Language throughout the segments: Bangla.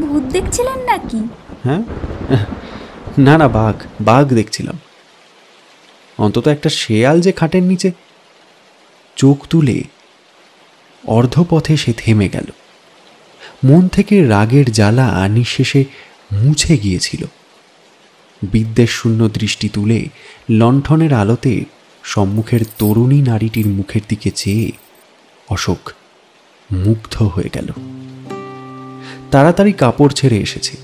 ভূত দেখছিলেন নাকি? হ্যাঁ, না না, বাঘ দেখছিলাম। অন্তত একটা শেয়াল যে খাটের নিচে। চোখ তুলে অর্ধপথে সে থেমে গেল। মন থেকে রাগের জ্বালা নিঃশেষে মুছে গিয়েছিল। বিদ্বেষশূন্য দৃষ্টি তুলে লণ্ঠনের আলোতে সম্মুখের তরুণী নারীটির মুখের দিকে চেয়ে অশোক মুগ্ধ হয়ে গেল। তাড়াতাড়ি কাপড় ছেড়ে এসেছে।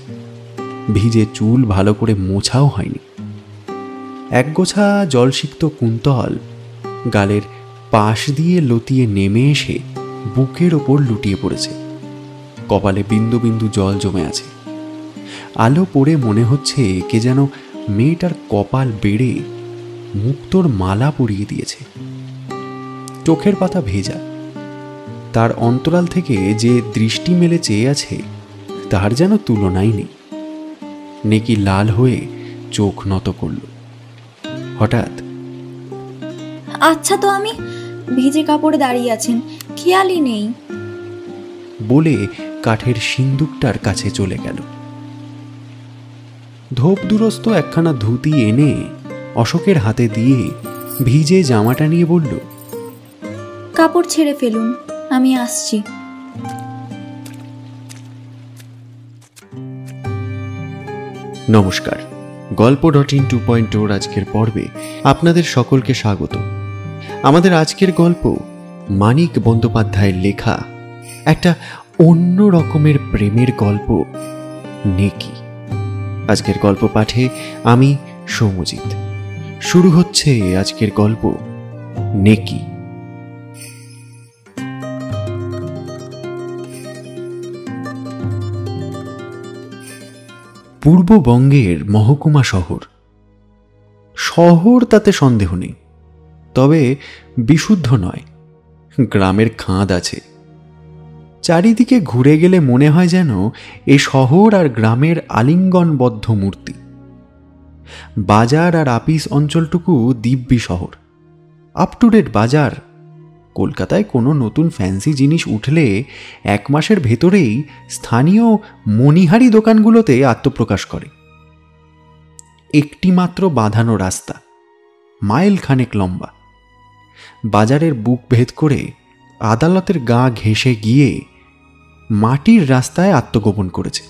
ভিজে চুল ভালো করে মোছাও হয়নি। একগোছা জলসিক্ত কুন্তল গালের পাশ দিয়ে লতিয়ে নেমে এসে বুকের ওপর লুটিয়ে পড়েছে। কপালে বিন্দু বিন্দু জল জমে আছে। আলো পড়ে মনে হচ্ছে কে যেন মেয়েটার কপাল বেড়ে মুক্তোর মালা পরিয়ে দিয়েছে। চোখের পাতা ভেজা। তার অন্তরাল থেকে যে দৃষ্টি মেলে চেয়ে আছে তার যেন তুলনাই নেই। নেকি লাল হয়ে চোখ নত করল। হঠাৎ, আচ্ছা তো আমি ভিজে কাপড়ে দাঁড়িয়ে আছেন, খেয়ালই নেই বলে কাঠের সিন্দুকটার কাছে চলে গেল। ধোপ দুরস্ত একখানা ধুতি এনে অশোকের হাতে দিয়ে ভিজে জামাটা নিয়ে বলল, কাপড় ছেড়ে ফেলুন, আমি আসছি। নমস্কার, গল্প.in 2.0 আজকের পর্বে আপনাদের সকলকে স্বাগত। আমাদের আজকের গল্প মানিক বন্দ্যোপাধ্যায়ের লেখা একটা অন্য রকমের প্রেমের গল্প, নেকি। আজকের গল্প পাঠে আমি সৌম্যজিৎ। শুরু হচ্ছে আজকের গল্প, নেকি। পূর্ববঙ্গের মহকুমা শহর তাতে সন্দেহ নেই, তবে বিশুদ্ধ নয়। গ্রামের খাঁদ আছে। চারিদিকে ঘুরে গেলে মনে হয় যেন এ শহর আর গ্রামের আলিঙ্গনবদ্ধ মূর্তি। বাজার আর আপিস অঞ্চলটুকু দিব্যি শহর, আপ টু ডেট বাজার। কলকাতায় কোনো নতুন ফ্যান্সি জিনিস উঠলে 1 মাসের ভেতরেই স্থানীয় মণিহারি দোকানগুলোতে আত্মপ্রকাশ করে। একটি মাত্র বাঁধানো রাস্তা, মাইল খানেক লম্বা। বাজারের বুক ভেদ করে আদালতের গা ঘেঁষে গিয়ে মাটির রাস্তায় আত্মগোপন করেছে।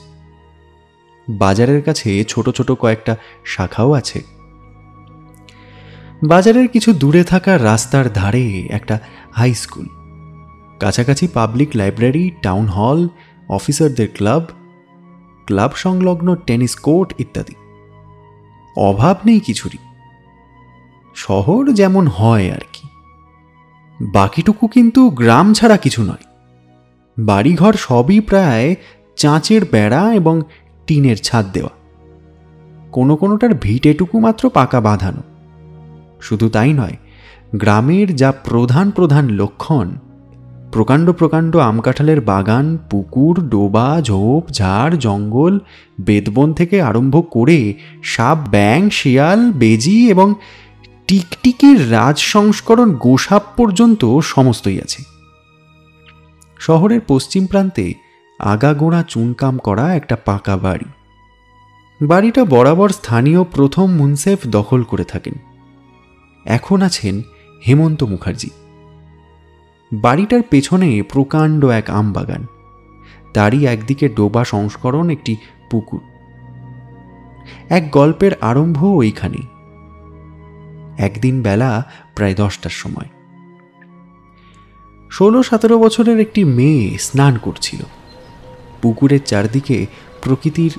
বাজারের কাছে ছোট ছোট কয়েকটা শাখাও আছে। বাজারের কিছু দূরে থাকা রাস্তার ধারে একটা হাই স্কুল, কাছাকাছি পাবলিক লাইব্রেরি, টাউন হল, অফিসারদের ক্লাব সংলগ্ন টেনিস কোর্ট ইত্যাদি। অভাব নেই কিছুরই। শহর যেমন হয় আর কি। বাকিটুকু কিন্তু গ্রাম ছাড়া কিছু নয়। বাড়িঘর সবই প্রায় চাঁচের বেড়া এবং টিনের ছাদ দেওয়া। কোনোটার ভিটেটুকু মাত্র পাকা বাঁধানো। শুধু তাই নয়, গ্রামের যা প্রধান প্রধান লক্ষণ, প্রকাণ্ড প্রকাণ্ড আমকাঁঠালের বাগান, পুকুর, ডোবা, ঝোপ ঝাড়, জঙ্গল, বেদবন থেকে আরম্ভ করে সাপ, ব্যাঙ, শিয়াল, বেজি এবং টিকটিকির রাজ সংস্করণ গোসাপ পর্যন্ত সমস্তই আছে। শহরের পশ্চিম প্রান্তে আগাগোড়া চুনকাম করা একটা পাকা বাড়ি। বাড়িটা বরাবর স্থানীয় প্রথম মুনসেফ দখল করে থাকেন। এখন আছেন হেমন্ত মুখার্জি। বাড়িটার পেছনে প্রকাণ্ড এক আমবাগান, তারই একদিকে ডোবা সংস্করণ একটি পুকুর। এক গল্পের আরম্ভ ওইখানেই। একদিন বেলা প্রায় 10টার সময় 16-17 বছরের একটি মেয়ে স্নান করছিল। পুকুরের চারদিকে প্রকৃতির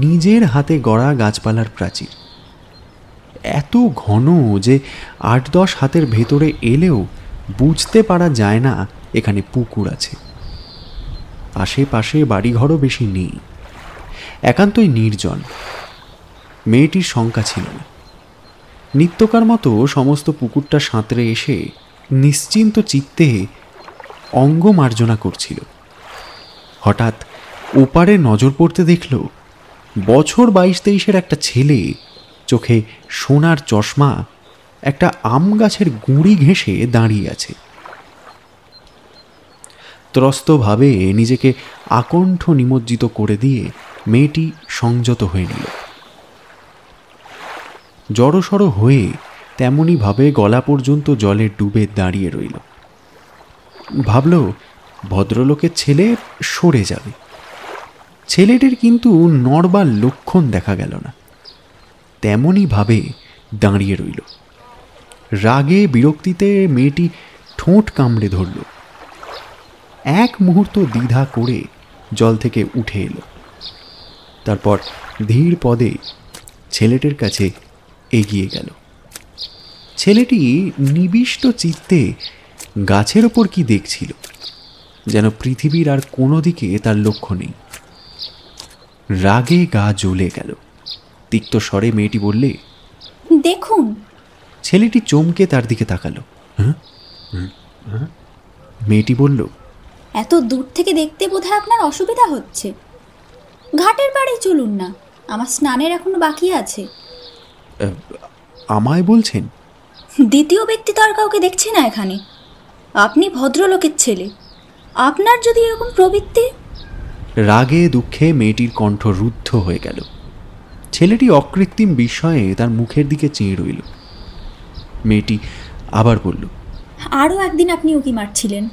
নিজের হাতে গড়া গাছপালার প্রাচীর, এত ঘন যে 8-10 হাতের ভেতরে এলেও বুঝতে পারা যায় না এখানে পুকুর আছে। আশেপাশে বাড়িঘরও বেশি নেই, একান্তই নির্জন। মেয়েটির শঙ্কা ছিল না। নিত্যকার মতো সমস্ত পুকুরটা সাঁতরে এসে নিশ্চিন্ত চিত্তে অঙ্গ মার্জনা করছিল। হঠাৎ ওপারে নজর পড়তে দেখল বছর 22-23-এর একটা ছেলে, চোখে সোনার চশমা, একটা আম গাছের গুঁড়ি ঘেঁষে দাঁড়িয়ে আছে। ত্রস্তভাবে নিজেকে আকণ্ঠ নিমজ্জিত করে দিয়ে মেয়েটি সংযত হয়ে নিল। জড়সড় হয়ে তেমনইভাবে গলা পর্যন্ত জলে ডুবে দাঁড়িয়ে রইল। ভাবল ভদ্রলোকের ছেলে সরে যাবে। ছেলেটির কিন্তু নড়বার লক্ষণ দেখা গেল না, তেমনইভাবে দাঁড়িয়ে রইল। রাগে বিরক্তিতে মেয়েটি ঠোঁট কামড়ে ধরল। এক মুহূর্ত দ্বিধা করে জল থেকে উঠে এলো। তারপর ধীর পদে ছেলেটির কাছে এগিয়ে গেল। ছেলেটি নিবিষ্ট চিত্তে গাছের ওপর কি দেখছিল, যেন পৃথিবীর আর কোনো দিকে তার লক্ষ্য নেই। রাগে গা জ্বলে গেল। তিক্ত স্বরে মেয়েটি বললে, দেখুন। ছেলেটি চমকে তার দিকে তাকালো। হ্যাঁ? মেয়েটি বলল, এত দূর থেকে দেখতে বোধহয় আপনার অসুবিধা হচ্ছে। ঘাটের বাড়ি চলুন না, আমার স্নানের এখনো বাকি আছে। আমায় বলছেন? দ্বিতীয় ব্যক্তি তো আর কাউকে দেখছি না এখানে। আপনি ভদ্রলোকের ছেলে, আপনার যদি এরকম প্রবৃত্তি। রাগে দুঃখে মেয়েটির কণ্ঠ রুদ্ধ হয়ে গেল। ছেলেটি অকৃত্রিম বিস্ময়ে তার মুখের দিকে চেয়ে রইল। মেয়েটি আবার বলল, আরও একদিন আপনি উকি মারছিলেন,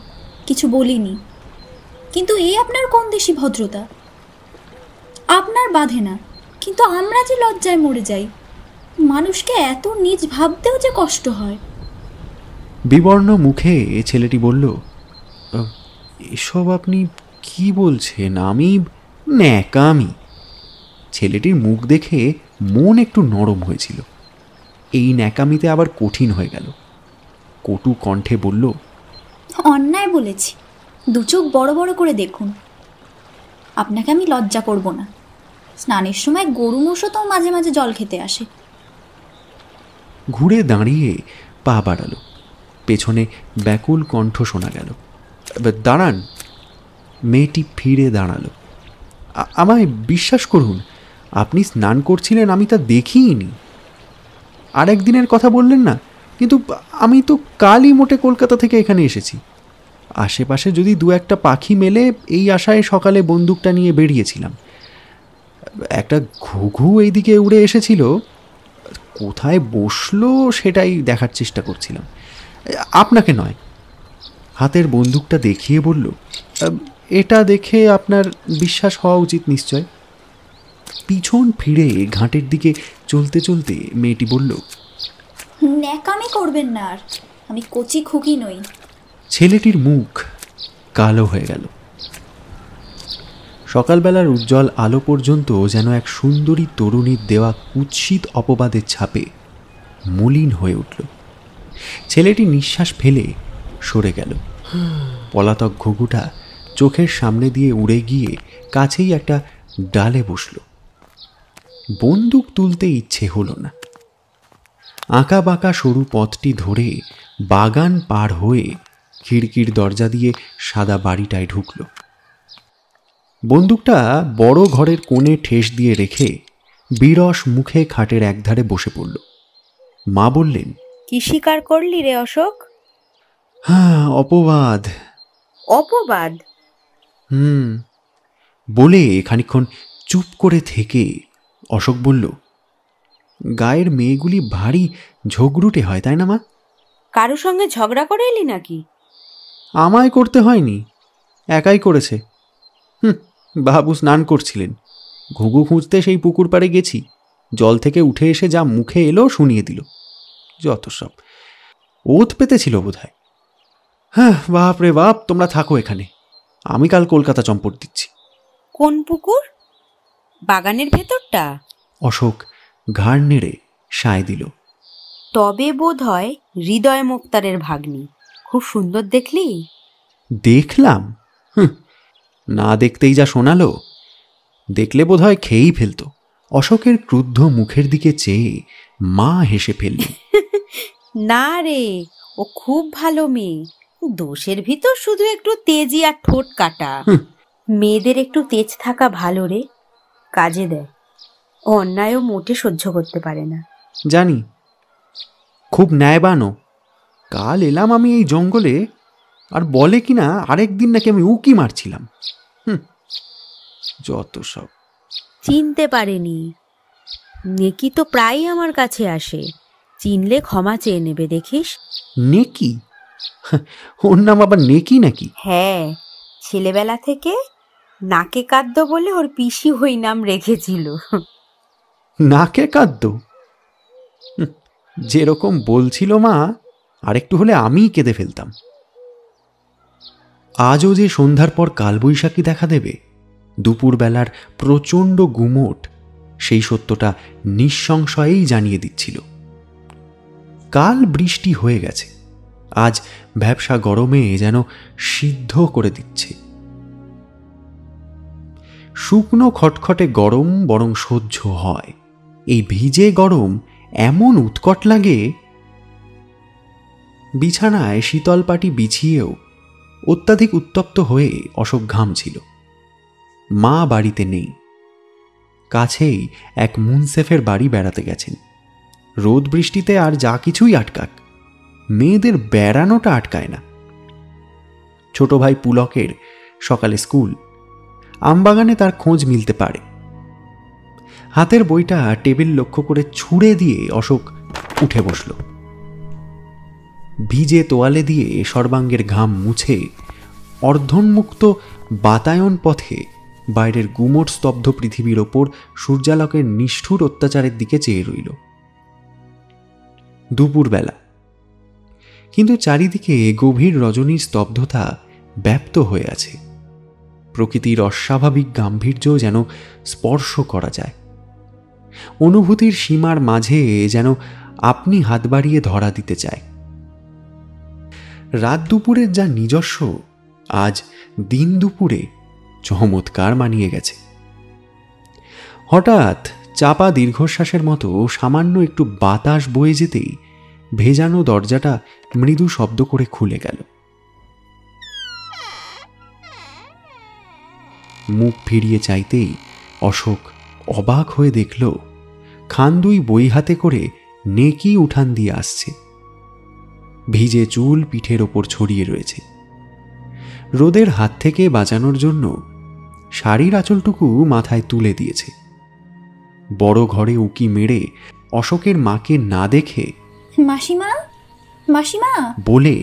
কিছু বলিনি, কিন্তু এই আপনার কোন দেশি ভদ্রতা? আপনার বাধে না, কিন্তু আমরা যে লজ্জায় মরে যাই। মানুষকে এত নীচ ভাবতেও যে কষ্ট হয়। বিবর্ণ মুখে ছেলেটি বলল, এসব আপনি কি বলছেন? আমি ন্যাকামি। ছেলেটির মুখ দেখে মন একটু নরম হয়েছিল। এই ন্যাকামিতে আবার কঠিন হয়ে গেল। কটু কণ্ঠে বলল, অন্যায় বলেছি, দু চোখ বড় বড় করে দেখুন। আপনাকে আমি লজ্জা করব না। স্নানের সময় গরু মোষও তো মাঝে মাঝে জল খেতে আসে। ঘুরে দাঁড়িয়ে পা বাড়ালো। পেছনে ব্যাকুল কণ্ঠ শোনা গেল, দাঁড়ান। মেয়েটি ফিরে দাঁড়ালো। আমায় বিশ্বাস করুন, আপনি স্নান করছিলেন, আমি তা দেখিইনি। আর একদিনের কথা বললেন না, কিন্তু আমি তো কালই মোটে কলকাতা থেকে এখানে এসেছি। আশেপাশে যদি দু একটা পাখি মেলে এই আশায় সকালে বন্দুকটা নিয়ে বেরিয়েছিলাম। একটা ঘুঘু এইদিকে উড়ে এসেছিল, কোথায় বসলো সেটাই দেখার চেষ্টা করছিলাম। আপনাকে নয়। হাতের বন্দুকটা দেখিয়ে বলল, এটা দেখে আপনার বিশ্বাস হওয়া উচিত নিশ্চয়। পিছন ফিরে ঘাটের দিকে চলতে চলতে মেয়েটি বলল, ন্যাকামি করবেন না আর, আমি কচি খুকি নই। ছেলেটির মুখ কালো হয়ে গেল। সকালবেলার উজ্জ্বল আলো পর্যন্ত যেন এক সুন্দরী তরুণীর দেওয়া কুৎসিত অপবাদের ছাপে মলিন হয়ে উঠল। ছেলেটি নিঃশ্বাস ফেলে সরে গেল। পলাতক ঘুঘুটা চোখের সামনে দিয়ে উড়ে গিয়ে কাছেই একটা ডালে বসল। বন্দুক তুলতে ইচ্ছে হলো না। আঁকা বাঁকা সরু পথটি ধরে বাগান পার হয়ে খিড়কির দরজা দিয়ে সাদা বাড়িটায় ঢুকল। বন্দুকটা বড় ঘরের কোণে ঠেস দিয়ে রেখে বিরস মুখে খাটের একধারে বসে পড়ল। মা বললেন, কি শিকার করলি রে অশোক? হ্যাঁ, অপবাদ। অপবাদ? বলে খানিকক্ষণ চুপ করে থেকে অশোক বলল, গায়ের মেয়েগুলি ভারী ঝগড়ুটে হয়, তাই না মা? কারো সঙ্গে ঝগড়া করে এলি নাকি? আমায় করতে হয়নি, একাই করেছে। বাবু স্নান করছিলেন, ঘুঘু খুঁজতে সেই পুকুর পাড়ে গেছি। জল থেকে উঠে এসে যা মুখে এলো শুনিয়ে দিল। যত সব ওত পেতেছিল বোধ হয়। হ্যাঁ, বাপ রে বাপ, তোমরা থাকো এখানে, আমি কাল কলকাতা চম্পট দিচ্ছি। কোন পুকুর? বাগানের ভেতরটা? অশোক ঘাড় নেড়ে সায় দিল। তবে বোধ হয় হৃদয় মুক্তারের ভাগ্নি। খুব সুন্দর দেখলি? দেখলাম? না দেখতেই যা শোনালো, দেখলে বোধ হয় খেয়েই ফেলতো। অশোকের ক্রুদ্ধ মুখের দিকে চেয়ে মা হেসে ফেললেন। না রে, ও খুব ভালো মেয়ে। দোষের ভিতর শুধু একটু তেজি আর ঠোঁট কাটা। মেয়েদের একটু তেজ থাকা ভালো রে, কাজে দেয়। অন্যায়ও মোটে সহ্য করতে পারে না। জানি, খুব ন্যায়বানও। কাল এলাম আমি এই জঙ্গলে, আর বলে কি না আরেক দিন নাকি আমি উকি মারছিলাম। যত সব। চিনতে পারেনি। নেকি তো প্রায়ই আমার কাছে আসে, চিনলে ক্ষমা চেয়ে নেবে দেখিস। নেকি? ওর নাম আবার নেকি নাকি? হ্যাঁ, ছেলেবেলা থেকে নাকে কাঁদ্য বলে ওর পিসি ওই নাম রেখেছিল। নাকে কাঁদ্য? যেরকম বলছিল মা, আরেকটু হলে আমিই কেঁদে ফেলতাম। আজও যে সন্ধ্যার পর কালবৈশাখী দেখা দেবে, দুপুরবেলার প্রচণ্ড গুমোট সেই সত্যটা নিঃসংশয়েই জানিয়ে দিচ্ছিল। কাল বৃষ্টি হয়ে গেছে, আজ ভ্যাপসা গরমে যেন সিদ্ধ করে দিচ্ছে। শুকনো খটখটে গরম বরং সহ্য হয়, এই ভিজে গরম এমন উৎকট লাগে। বিছানায় শীতল পাটি বিছিয়েও অত্যাধিক উত্তপ্ত হয়ে অশোক ঘামছিল। মা বাড়িতে নেই, কাছেই এক মুনসেফের বাড়ি বেড়াতে গেছেন। রোদ বৃষ্টিতে আর যা কিছুই আটকাক, মেয়েদের বেড়ানোটা আটকায় না। ছোট ভাই পুলকের সকালে স্কুল, আমবাগানে তার খোঁজ মিলতে পারে। হাতের বইটা টেবিল লক্ষ্য করে ছুঁড়ে দিয়ে অশোক উঠে বসল। ভিজে তোয়ালে দিয়ে সর্বাঙ্গের ঘাম মুছে অর্ধোন্মুক্ত বাতায়ন পথে বাইরের গুমোট স্তব্ধ পৃথিবীর ওপর সূর্যালোকের নিষ্ঠুর অত্যাচারের দিকে চেয়ে রইল। দুপুরবেলা, কিন্তু চারিদিকে গভীর রজনীর স্তব্ধতা ব্যাপ্ত হয়ে আছে। প্রকৃতির অস্বাভাবিক গাম্ভীর্য যেন স্পর্শ করা যায়। অনুভূতির সীমার মাঝে যেন আপনি হাত বাড়িয়ে ধরা দিতে চায়। রাত দুপুরের যা নিজস্ব, আজ দিন দুপুরে চমৎকার মানিয়ে গেছে। হঠাৎ চাপা দীর্ঘশ্বাসের মতো সামান্য একটু বাতাস বয়ে যেতেই ভেজানো দরজাটা মৃদু শব্দ করে খুলে গেল। মুখ ফিরিয়ে চাইতেই অশোক অবাক হয়ে দেখল খান্দুই বই হাতে করে নেকি উঠান দিয়ে আসছে। ভিজে চুল পিঠের ওপর ছড়িয়ে রয়েছে। রোদের হাত থেকে বাঁচানোর জন্য শাড়ির আঁচলটুকু মাথায় তুলে দিয়েছে। বড় ঘরে উকি মেরে অশোকের মাকে না দেখে মাসিমা, মাসিমা বলে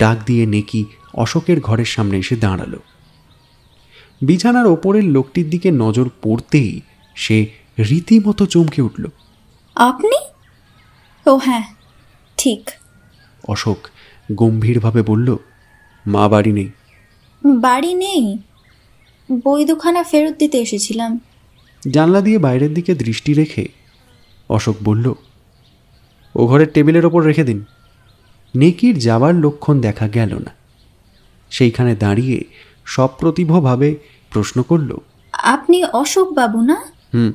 ডাক দিয়ে নেকি অশোকের ঘরের সামনে এসে দাঁড়ালো। বিছানার ওপরের লোকটির দিকে নজর পড়তেই সে রীতিমতো চমকে উঠল। আপনি? ও হ্যাঁ, ঠিক। অশোক গম্ভীরভাবে বলল, মা বাড়ি নেই। বাড়ি নেই? বই দুখানা ফেরত দিতে এসেছিলাম। জানলা দিয়ে বাইরের দিকে দৃষ্টি রেখে অশোক বলল, ও ঘরের টেবিলের ওপর রেখে দিন। নেকির যাবার লক্ষণ দেখা গেল না। সেইখানে দাঁড়িয়ে সপ্রতিভভাবে প্রশ্ন করল, আপনি অশোক বাবু না? হুম।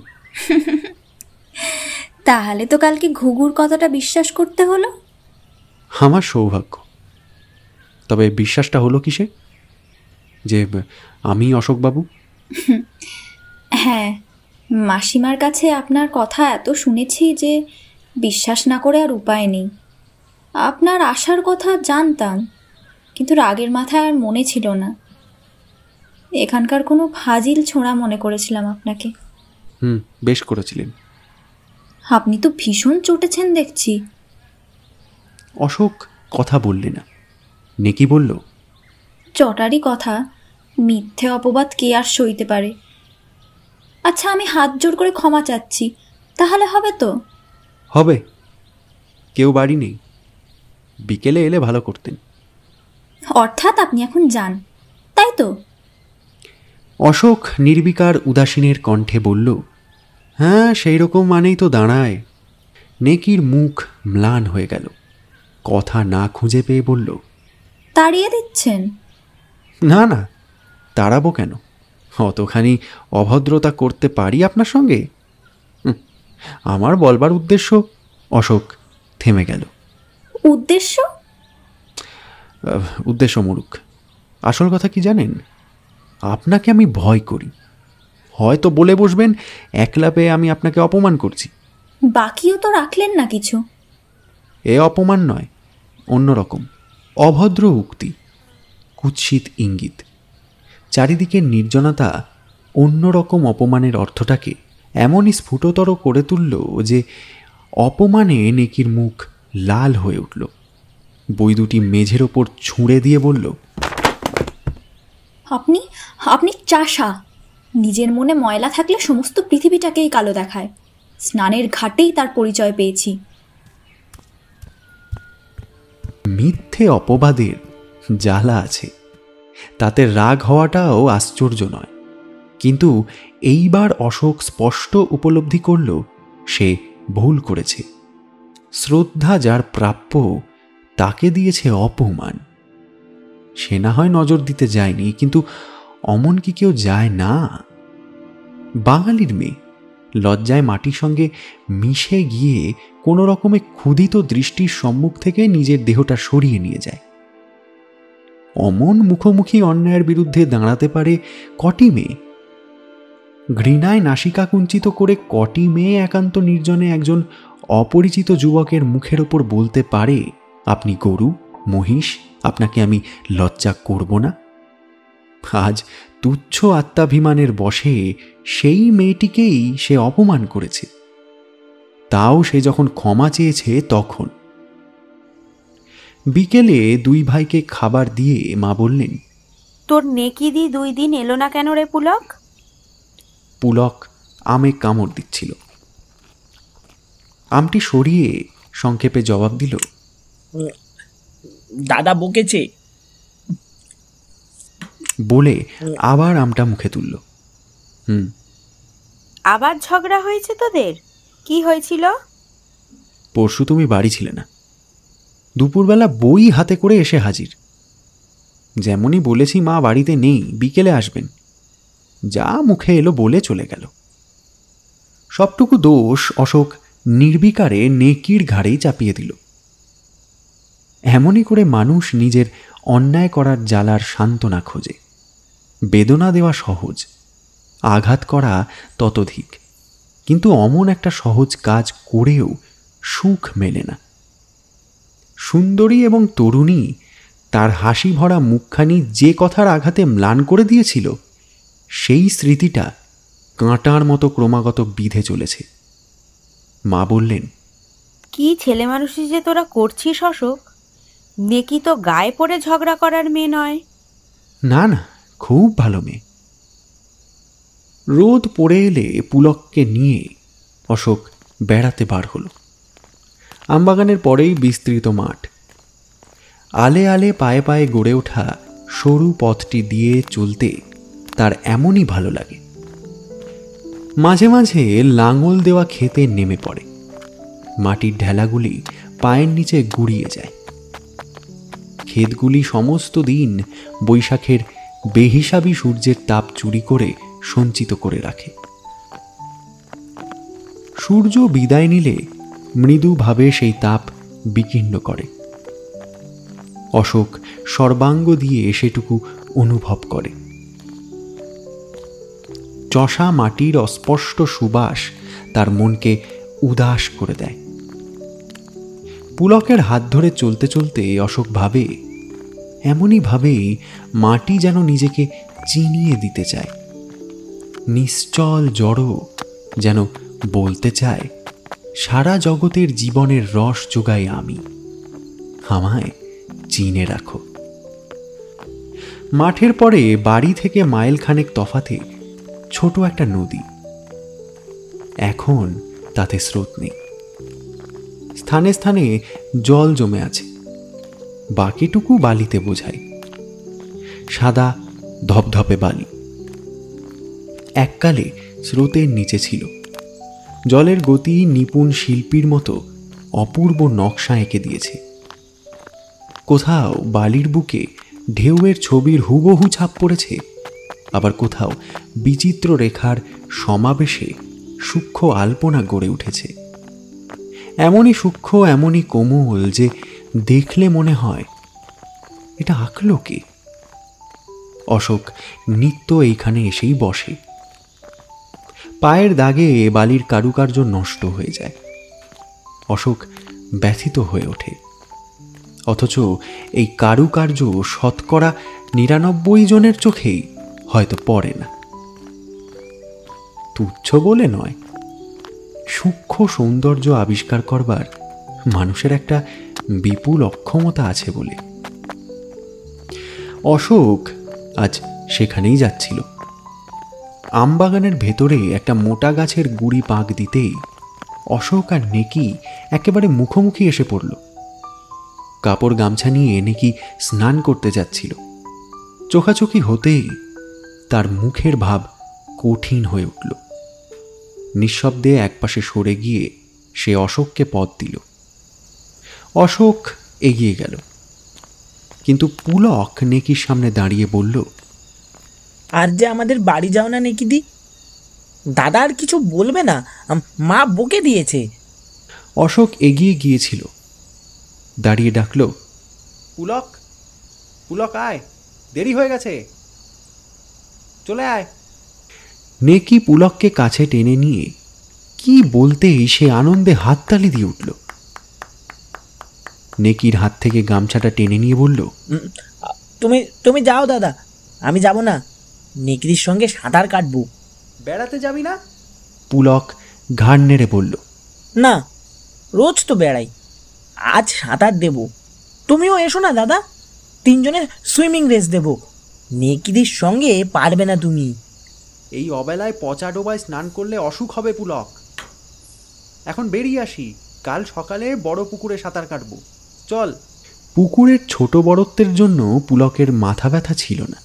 তাহলে তো কালকে ঘুঘুর কথাটা বিশ্বাস করতে হলো। আমার সৌভাগ্য। তবে বিশ্বাসটা হলো কিসে যে আমি অশোকবাবু? হ্যাঁ, মাসিমার কাছে আপনার কথা এত শুনেছি যে বিশ্বাস না করে আর উপায় নেই। আপনার আসার কথা জানতাম, কিন্তু রাগের মাথায় আর মনে ছিল না। এখানকার কোনো ফাজিল ছোঁড়া মনে করেছিলাম আপনাকে। বেশ করেছিলেন। আপনি তো ভীষণ চটেছেন দেখছি। অশোক কথা বললে না। নেকি বলল, চটারই কথা, মিথ্যে অপবাদ কে আর সইতে পারে। আচ্ছা, আমি হাত জোড় করে ক্ষমা চাচ্ছি, তাহলে হবে তো? হবে। কেউ বাড়ি নেই, বিকেলে এলে ভালো করতেন। অর্থাৎ আপনি এখন যান, তাই তো? অশোক নির্বিকার উদাসীনের কণ্ঠে বলল, হ্যাঁ সেই রকম মানেই তো দাঁড়ায়। নেকির মুখ ম্লান হয়ে গেল। কথা না খুঁজে পেয়ে বলল, তাড়িয়ে দিচ্ছেন? না না, তাড়াবো কেন? অতখানি অভদ্রতা করতে পারি আপনার সঙ্গে? আমার বলবার উদ্দেশ্য। অশোক থেমে গেল। উদ্দেশ্য? উদ্দেশ্য মূর্খ। আসল কথা কি জানেন? আপনাকে আমি ভয় করি। হয়তো বলে বসবেন একলা পেয়ে আমি আপনাকে অপমান করছি। বাকিও তো রাখলেন না কিছু। এ অপমান নয়, অন্যরকম অভদ্র উক্তি। কুৎসিত ইঙ্গিত। চারিদিকের নির্জনতা অন্যরকম অপমানের অর্থটাকে এমনই স্ফুটতর করে তুলল যে অপমানে নেকির মুখ লাল হয়ে উঠল। বই দুটি মেঝের ওপর ছুঁড়ে দিয়ে বলল, আপনি আপনি চাষা। নিজের মনে ময়লা থাকলে সমস্ত পৃথিবীটাকেই কালো দেখায়। স্নানের ঘাটেই তার পরিচয় পেয়েছি। মিথ্যে অপবাদের জ্বালা আছে, তাতে রাগ হওয়াটাও আশ্চর্য নয়। কিন্তু এইবার অশোক স্পষ্ট উপলব্ধি করল সে ভুল করেছে। শ্রদ্ধা যার প্রাপ্য তাকে দিয়েছে অপমান। সে না হয় নজর দিতে যায়নি, কিন্তু অমন কি কেউ যায় না? বাঙালির মেয়ে লজ্জায় মাটির সঙ্গে মিশে গিয়ে কোনো রকমে ক্ষুধিত দৃষ্টির সম্মুখ থেকে নিজের দেহটা সরিয়ে নিয়ে যায়। অমন মুখোমুখি অন্যায়ের বিরুদ্ধে দাঁড়াতে পারে কটি মেয়ে? ঘৃণায় নাসিকা কুঞ্চিত করে কটি মেয়ে একান্ত নির্জনে একজন অপরিচিত যুবকের মুখের ওপর বলতে পারে, আপনি গরু, মহিষ, আপনাকে আমি লজ্জা করব না? আজ তুচ্ছ আত্মাভিমানের বশে সেই মেয়েটিকেই সে অপমান করেছে। তাও সে যখন ক্ষমা চেয়েছে তখন। বিকেলে দুই ভাইকে খাবার দিয়ে মা বললেন, তোর নেকিদি 2 দিন এলো না কেন রে পুলক? পুলক আমে কামড় দিচ্ছিল। আমটি সরিয়ে সংক্ষেপে জবাব দিল, দাদা বকেছে। বলে আবার আমটা মুখে তুলল। আবার ঝগড়া হয়েছে তোদের? কি হয়েছিল? পরশু তুমি বাড়ি ছিলে না। দুপুরবেলা বই হাতে করে এসে হাজির। যেমনই বলেছি মা বাড়িতে নেই, বিকেলে আসবেন, যা মুখে এলো বলে চলে গেল। সবটুকু দোষ অশোক নির্বিকারে নেকির ঘাড়েই চাপিয়ে দিল। এমনই করে মানুষ নিজের অন্যায় করার জ্বালার সান্ত্বনা খোঁজে। বেদনা দেওয়া সহজ, আঘাত করা ততোধিক। কিন্তু অমন একটা সহজ কাজ করেও সুখ মেলে না। সুন্দরী এবং তরুণী তার হাসি ভরা মুখখানি যে কথার আঘাতে ম্লান করে দিয়েছিল, সেই স্মৃতিটা কাঁটার মতো ক্রমাগত বিঁধে চলেছে। মা বললেন, কি ছেলে মানুষই যে তোরা করছিস অশোক। নেকি তো গায়ে পড়ে ঝগড়া করার মেয়ে নয়। না না, খুব ভালো মেয়ে। রোদ পড়ে এলে পুলককে নিয়ে অশোক বেড়াতে বার হলো। আমবাগানের পরেই বিস্তৃত মাঠ। আলে আলে পায়ে পায়ে গড়ে ওঠা সরু পথটি দিয়ে চলতে তার এমনই ভালো লাগে। মাঝে মাঝে লাঙল দেওয়া ক্ষেতে নেমে পড়ে। মাটির ঢেলাগুলি পায়ের নিচে গুড়িয়ে যায়। ক্ষেতগুলি সমস্ত দিন বৈশাখের বেহিসাবি সূর্যের তাপ চুরি করে সঞ্চিত করে রাখে। সূর্য বিদায় নিলে মৃদুভাবে সেই তাপ বিকীর্ণ করে। অশোক সর্বাঙ্গ দিয়ে সেটুকু অনুভব করে। চষা মাটির অস্পষ্ট সুবাস তার মনকে উদাস করে দেয়। পুলকের হাত ধরে চলতে চলতে অশোক ভাবে, এমনই ভাবেই মাটি যেন নিজেকে চিনিয়ে দিতে চায়। নিশ্চল জড় যেন বলতে চায়, সারা জগতের জীবনের রস যোগাই আমি, আমায় চিনে রাখো। মাঠের পরে বাড়ি থেকে মাইলখানেক তফাতে ছোট একটা নদী। এখন তাতে স্রোত নেই। স্থানে স্থানে জল জমে আছে, বাকিটুকু বালিতে বোঝায়। সাদা ধপধপে বালি। এককালে স্রোতের নিচে ছিল। জলের গতি নিপুণ শিল্পীর মতো অপূর্ব নকশা এঁকে দিয়েছে। কোথাও বালির বুকে ঢেউয়ের ছবির হুবহু ছাপ পড়েছে, আবার কোথাও বিচিত্র রেখার সমাবেশে সূক্ষ্ম আলপনা গড়ে উঠেছে। এমনই সূক্ষ্ম, এমনই কোমল যে দেখলে মনে হয় এটা আঁকলো কে? অশোক নিত্য এইখানে এসেই বসে। পায়ের দাগে বালির কারুকার্য নষ্ট হয়ে যায়। অশোক ব্যথিত হয়ে ওঠে। অথচ এই কারুকার্য শতকরা 99 জনের চোখেই হয়তো পড়ে না। তুচ্ছ বলে নয়, সূক্ষ্ম সৌন্দর্য আবিষ্কার করবার মানুষের একটা বিপুল অক্ষমতা আছে বলে। অশোক আজ সেখানেই যাচ্ছিল। আমবাগানের ভেতরে একটা মোটা গাছের গুড়ি পাক দিতেই অশোক আর নেকি একেবারে মুখোমুখি এসে পড়ল। কাপড় গামছা নিয়ে নেকি স্নান করতে যাচ্ছিল। চোখাচোখি হতেই তার মুখের ভাব কঠিন হয়ে উঠল। নিঃশব্দে একপাশে সরে গিয়ে সে অশোককে পথ দিল। অশোক এগিয়ে গেল, কিন্তু পুলক নেকির সামনে দাঁড়িয়ে বলল, আর যে আমাদের বাড়ি যাও না নেকিদি, দাদা আর কিছু বলবে না, মা বকে দিয়েছে। অশোক এগিয়ে গিয়েছিল, দাঁড়িয়ে ডাকল, পুলক, পুলক আয়, দেরি হয়ে গেছে, চলে আয়। নেকি পুলককে কাছে টেনে নিয়ে কি বলতেই সে আনন্দে হাততালি দিয়ে উঠল। নেকির হাত থেকে গামছাটা টেনে নিয়ে বলল, তুমি তুমি যাও দাদা, আমি যাব না, নেকিদির সঙ্গে সাঁতার কাটবো। বেড়াতে যাবি না? পুলক ঘাড় নেড়ে বলল, না, রোজ তো বেড়াই, আজ সাঁতার দেব। তুমিও এসো না দাদা, তিনজনে সুইমিং রেস দেব। নেকিদির সঙ্গে পারবে না তুমি। এই অবেলায় পচা ডোবায় স্নান করলে অসুখ হবে পুলক। এখন বেরিয়ে আসি, কাল সকালে বড় পুকুরে সাঁতার কাটবো, চল। পুকুরের ছোট বড়ত্বের জন্য পুলকের মাথা ব্যথা ছিল না।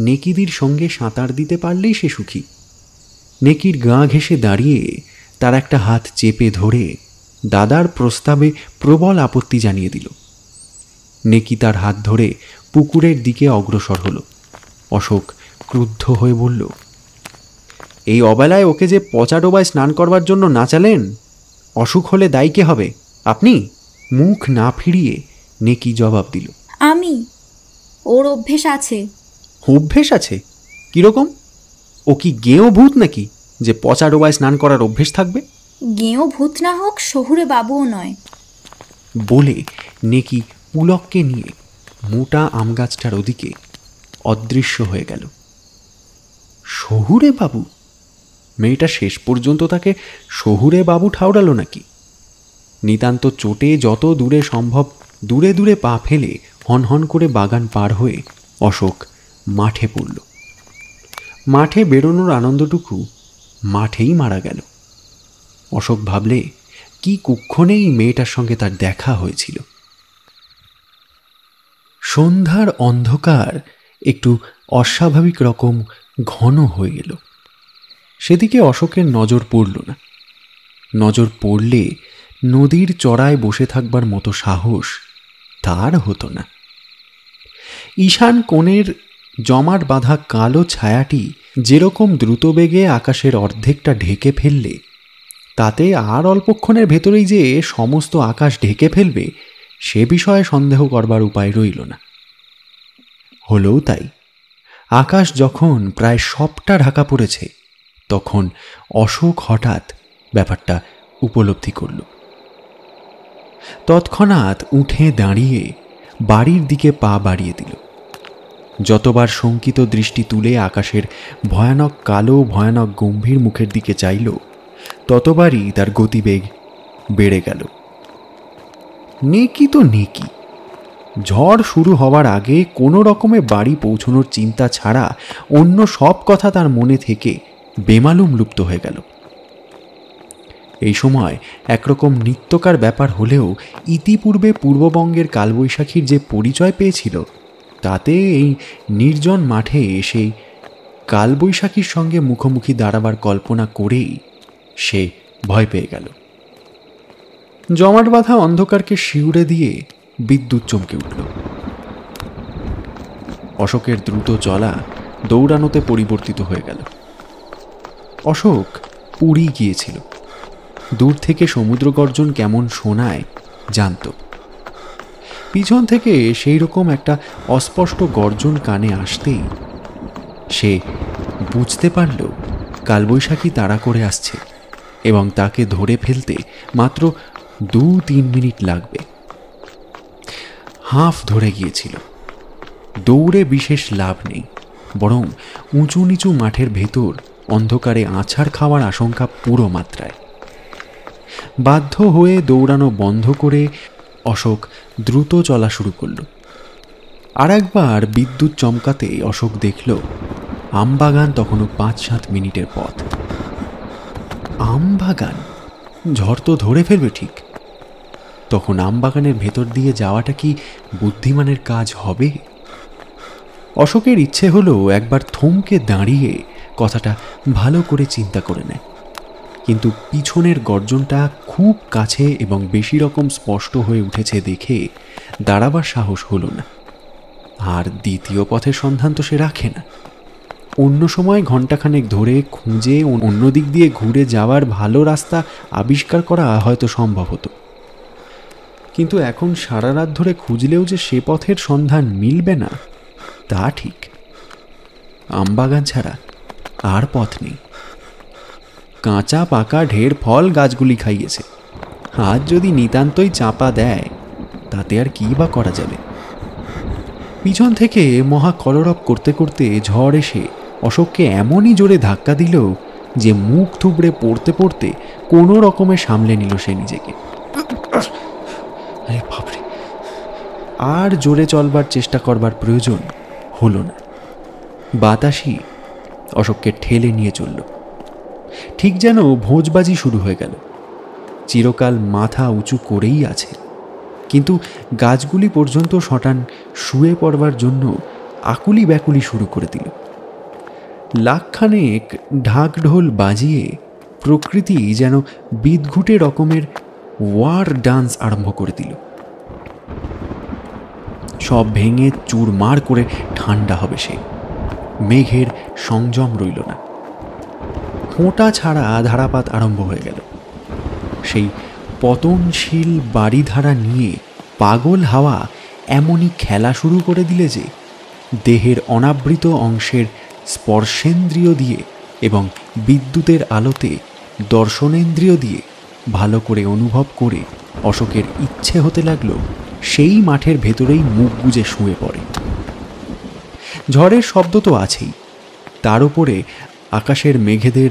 নেকিদির সঙ্গে সাঁতার দিতে পারলেই সে সুখী। নেকির গা ঘেঁষে দাঁড়িয়ে তার একটা হাত চেপে ধরে দাদার প্রস্তাবে প্রবল আপত্তি জানিয়ে দিল। নেকি তার হাত ধরে পুকুরের দিকে অগ্রসর হল। অশোক ক্রুদ্ধ হয়ে বলল, এই অবেলায় ওকে যে পচা ডোবায় স্নান করবার জন্য নাচালেন, অসুখ হলে দায়ী কে হবে? আপনি? মুখ না ফিরিয়ে নেকি জবাব দিল, আমি। ওর অভ্যেস আছে। অভ্যেস আছে? কিরকম? ও কি গেঁয়ো ভূত নাকি যে পচা ডোবায় স্নান করার অভ্যেস থাকবে? গেঁয়ো ভূত না হোক, শহুরে বাবুও নয়। বলে নেকি পুলককে নিয়ে মোটা আম গাছটার ওদিকে অদৃশ্য হয়ে গেল। শহুরে বাবু? মেয়েটা শেষ পর্যন্ত তাকে শহুরে বাবু ঠাউরালো নাকি? নিতান্ত চোটে যত দূরে সম্ভব দূরে দূরে পা ফেলে হনহন করে বাগান পার হয়ে অশোক মাঠে পড়ল। মাঠে বেরোনোর আনন্দটুকু মাঠেই মারা গেল। অশোক ভাবলে কি কুক্ষণেই মেয়েটার সঙ্গে তার দেখা হয়েছিল। সন্ধ্যার অন্ধকার একটু অস্বাভাবিক রকম ঘন হয়ে গেল। সেদিকে অশোকের নজর পড়ল না। নজর পড়লে নদীর চড়ায় বসে থাকবার মতো সাহস তার হতো না। ঈশান কোণের জমাট বাঁধা কালো ছায়াটি যেরকম দ্রুতবেগে আকাশের অর্ধেকটা ঢেকে ফেললে, তাতে আর অল্পক্ষণের ভেতরেই যে সমস্ত আকাশ ঢেকে ফেলবে সে বিষয়ে সন্দেহ করবার উপায় রইল না। হলেও তাই। আকাশ যখন প্রায় সবটা ঢাকা পড়েছে, তখন অশোক হঠাৎ ব্যাপারটা উপলব্ধি করল। তৎক্ষণাৎ উঠে দাঁড়িয়ে বাড়ির দিকে পা বাড়িয়ে দিল। যতবার শঙ্কিত দৃষ্টি তুলে আকাশের ভয়ানক কালো ভয়ানক গম্ভীর মুখের দিকে চাইল, ততবারই তার গতিবেগ বেড়ে গেল। নেকি তো নেকি, ঝড় শুরু হওয়ার আগে কোনো রকমে বাড়ি পৌঁছনোর চিন্তা ছাড়া অন্য সব কথা তার মনে থেকে বেমালুম লুপ্ত হয়ে গেল। এই সময় একরকম নিত্যকার ব্যাপার হলেও ইতিপূর্বে পূর্ববঙ্গের কালবৈশাখীর যে পরিচয় পেয়েছিল, তাতে এই নির্জন মাঠে এসে কালবৈশাখীর সঙ্গে মুখোমুখি দাঁড়াবার কল্পনা করেই সে ভয় পেয়ে গেল। জমাট বাঁধা অন্ধকারকে শিউরে দিয়ে বিদ্যুৎ চমকে উঠল। অশোকের দ্রুত চলা দৌড়ানোতে পরিবর্তিত হয়ে গেল। অশোক পুরী গিয়েছিল। দূর থেকে সমুদ্র গর্জন কেমন শোনায় জানত। পিছন থেকে সেই রকম একটা অস্পষ্ট গর্জন কানে আসতেই সে বুঝতে পারল কালবৈশাখী তাড়া করে আসছে এবং তাকে ধরে ফেলতে মাত্র 2-3 মিনিট লাগবে। হাঁফ ধরে গিয়েছিল। দৌড়ে বিশেষ লাভ নেই, বরং উঁচু নিচু মাঠের ভেতর অন্ধকারে আছাড় খাওয়ার আশঙ্কা পুরো মাত্রায়। বাধ্য হয়ে দৌড়ানো বন্ধ করে অশোক দ্রুত চলা শুরু করল। আর একবার বিদ্যুৎ চমকাতে অশোক দেখল আমবাগান তখনও 5-7 মিনিটের পথ। আমবাগান? ঝড় তো ধরে ফেলবে ঠিক। তখন আমবাগানের ভেতর দিয়ে যাওয়াটা কি বুদ্ধিমানের কাজ হবে? অশোকের ইচ্ছে হলো একবার থমকে দাঁড়িয়ে কথাটা ভালো করে চিন্তা করে নেয়, কিন্তু পিছনের গর্জনটা খুব কাছে এবং বেশি রকম স্পষ্ট হয়ে উঠেছে দেখে দাঁড়াবার সাহস হলো না। আর দ্বিতীয় পথের সন্ধান তো সে রাখে না। অন্য সময় ঘণ্টাখানেক ধরে খুঁজে অন্য দিক দিয়ে ঘুরে যাওয়ার ভালো রাস্তা আবিষ্কার করা হয়তো সম্ভব হতো, কিন্তু এখন সারা রাত ধরে খুঁজলেও যে সে পথের সন্ধান মিলবে না তা ঠিক। আমবাগান ছাড়া আর পথ নেই। কাঁচা পাকা ঢের ফল গাছগুলি খাইয়েছে, আজ যদি নিতান্তই চাপা দেয় তাতে আর কি বা করা যাবে। পিছন থেকে মহা কলরব করতে করতে ঝড় এসে অশোককে এমনই জোরে ধাক্কা দিল যে মুখ থুবড়ে পড়তে পড়তে কোনো রকমে সামলে নিল সে নিজেকে। আর জোরে চলবার চেষ্টা করবার প্রয়োজন হলো না। বাতাসই অশোককে ঠেলে নিয়ে চলল, ঠিক যেন ভোজবাজি শুরু হয়ে গেল। চিরকাল মাথা উঁচু করেই আছে, কিন্তু গাছগুলি পর্যন্ত শটান শুয়ে পড়বার জন্য আকুলি ব্যাকুলি শুরু করে দিল। লাখখানেক ঢাকঢোল বাজিয়ে প্রকৃতি যেন বিদঘুটে রকমের ওয়ার ডান্স আরম্ভ করে দিল। সব ভেঙে চুরমার করে ঠান্ডা হবে সে। মেঘের সংযম রইল না, ফোঁটা ছাড়া ধারাপাত আরম্ভ হয়ে গেল। সেই পতনশীল বাড়িধারা নিয়ে পাগল হাওয়া এমনই খেলা শুরু করে দিলে যে দেহের অনাবৃত অংশের স্পর্শেন্দ্রিয় দিয়ে এবং বিদ্যুতের আলোতে দর্শনেন্দ্রিয় দিয়ে ভালো করে অনুভব করে অশোকের ইচ্ছে হতে লাগলো সেই মাঠের ভেতরেই মুখ গুজে শুয়ে পড়ে। ঝড়ের শব্দ তো আছেই, তার উপরে আকাশের মেঘেদের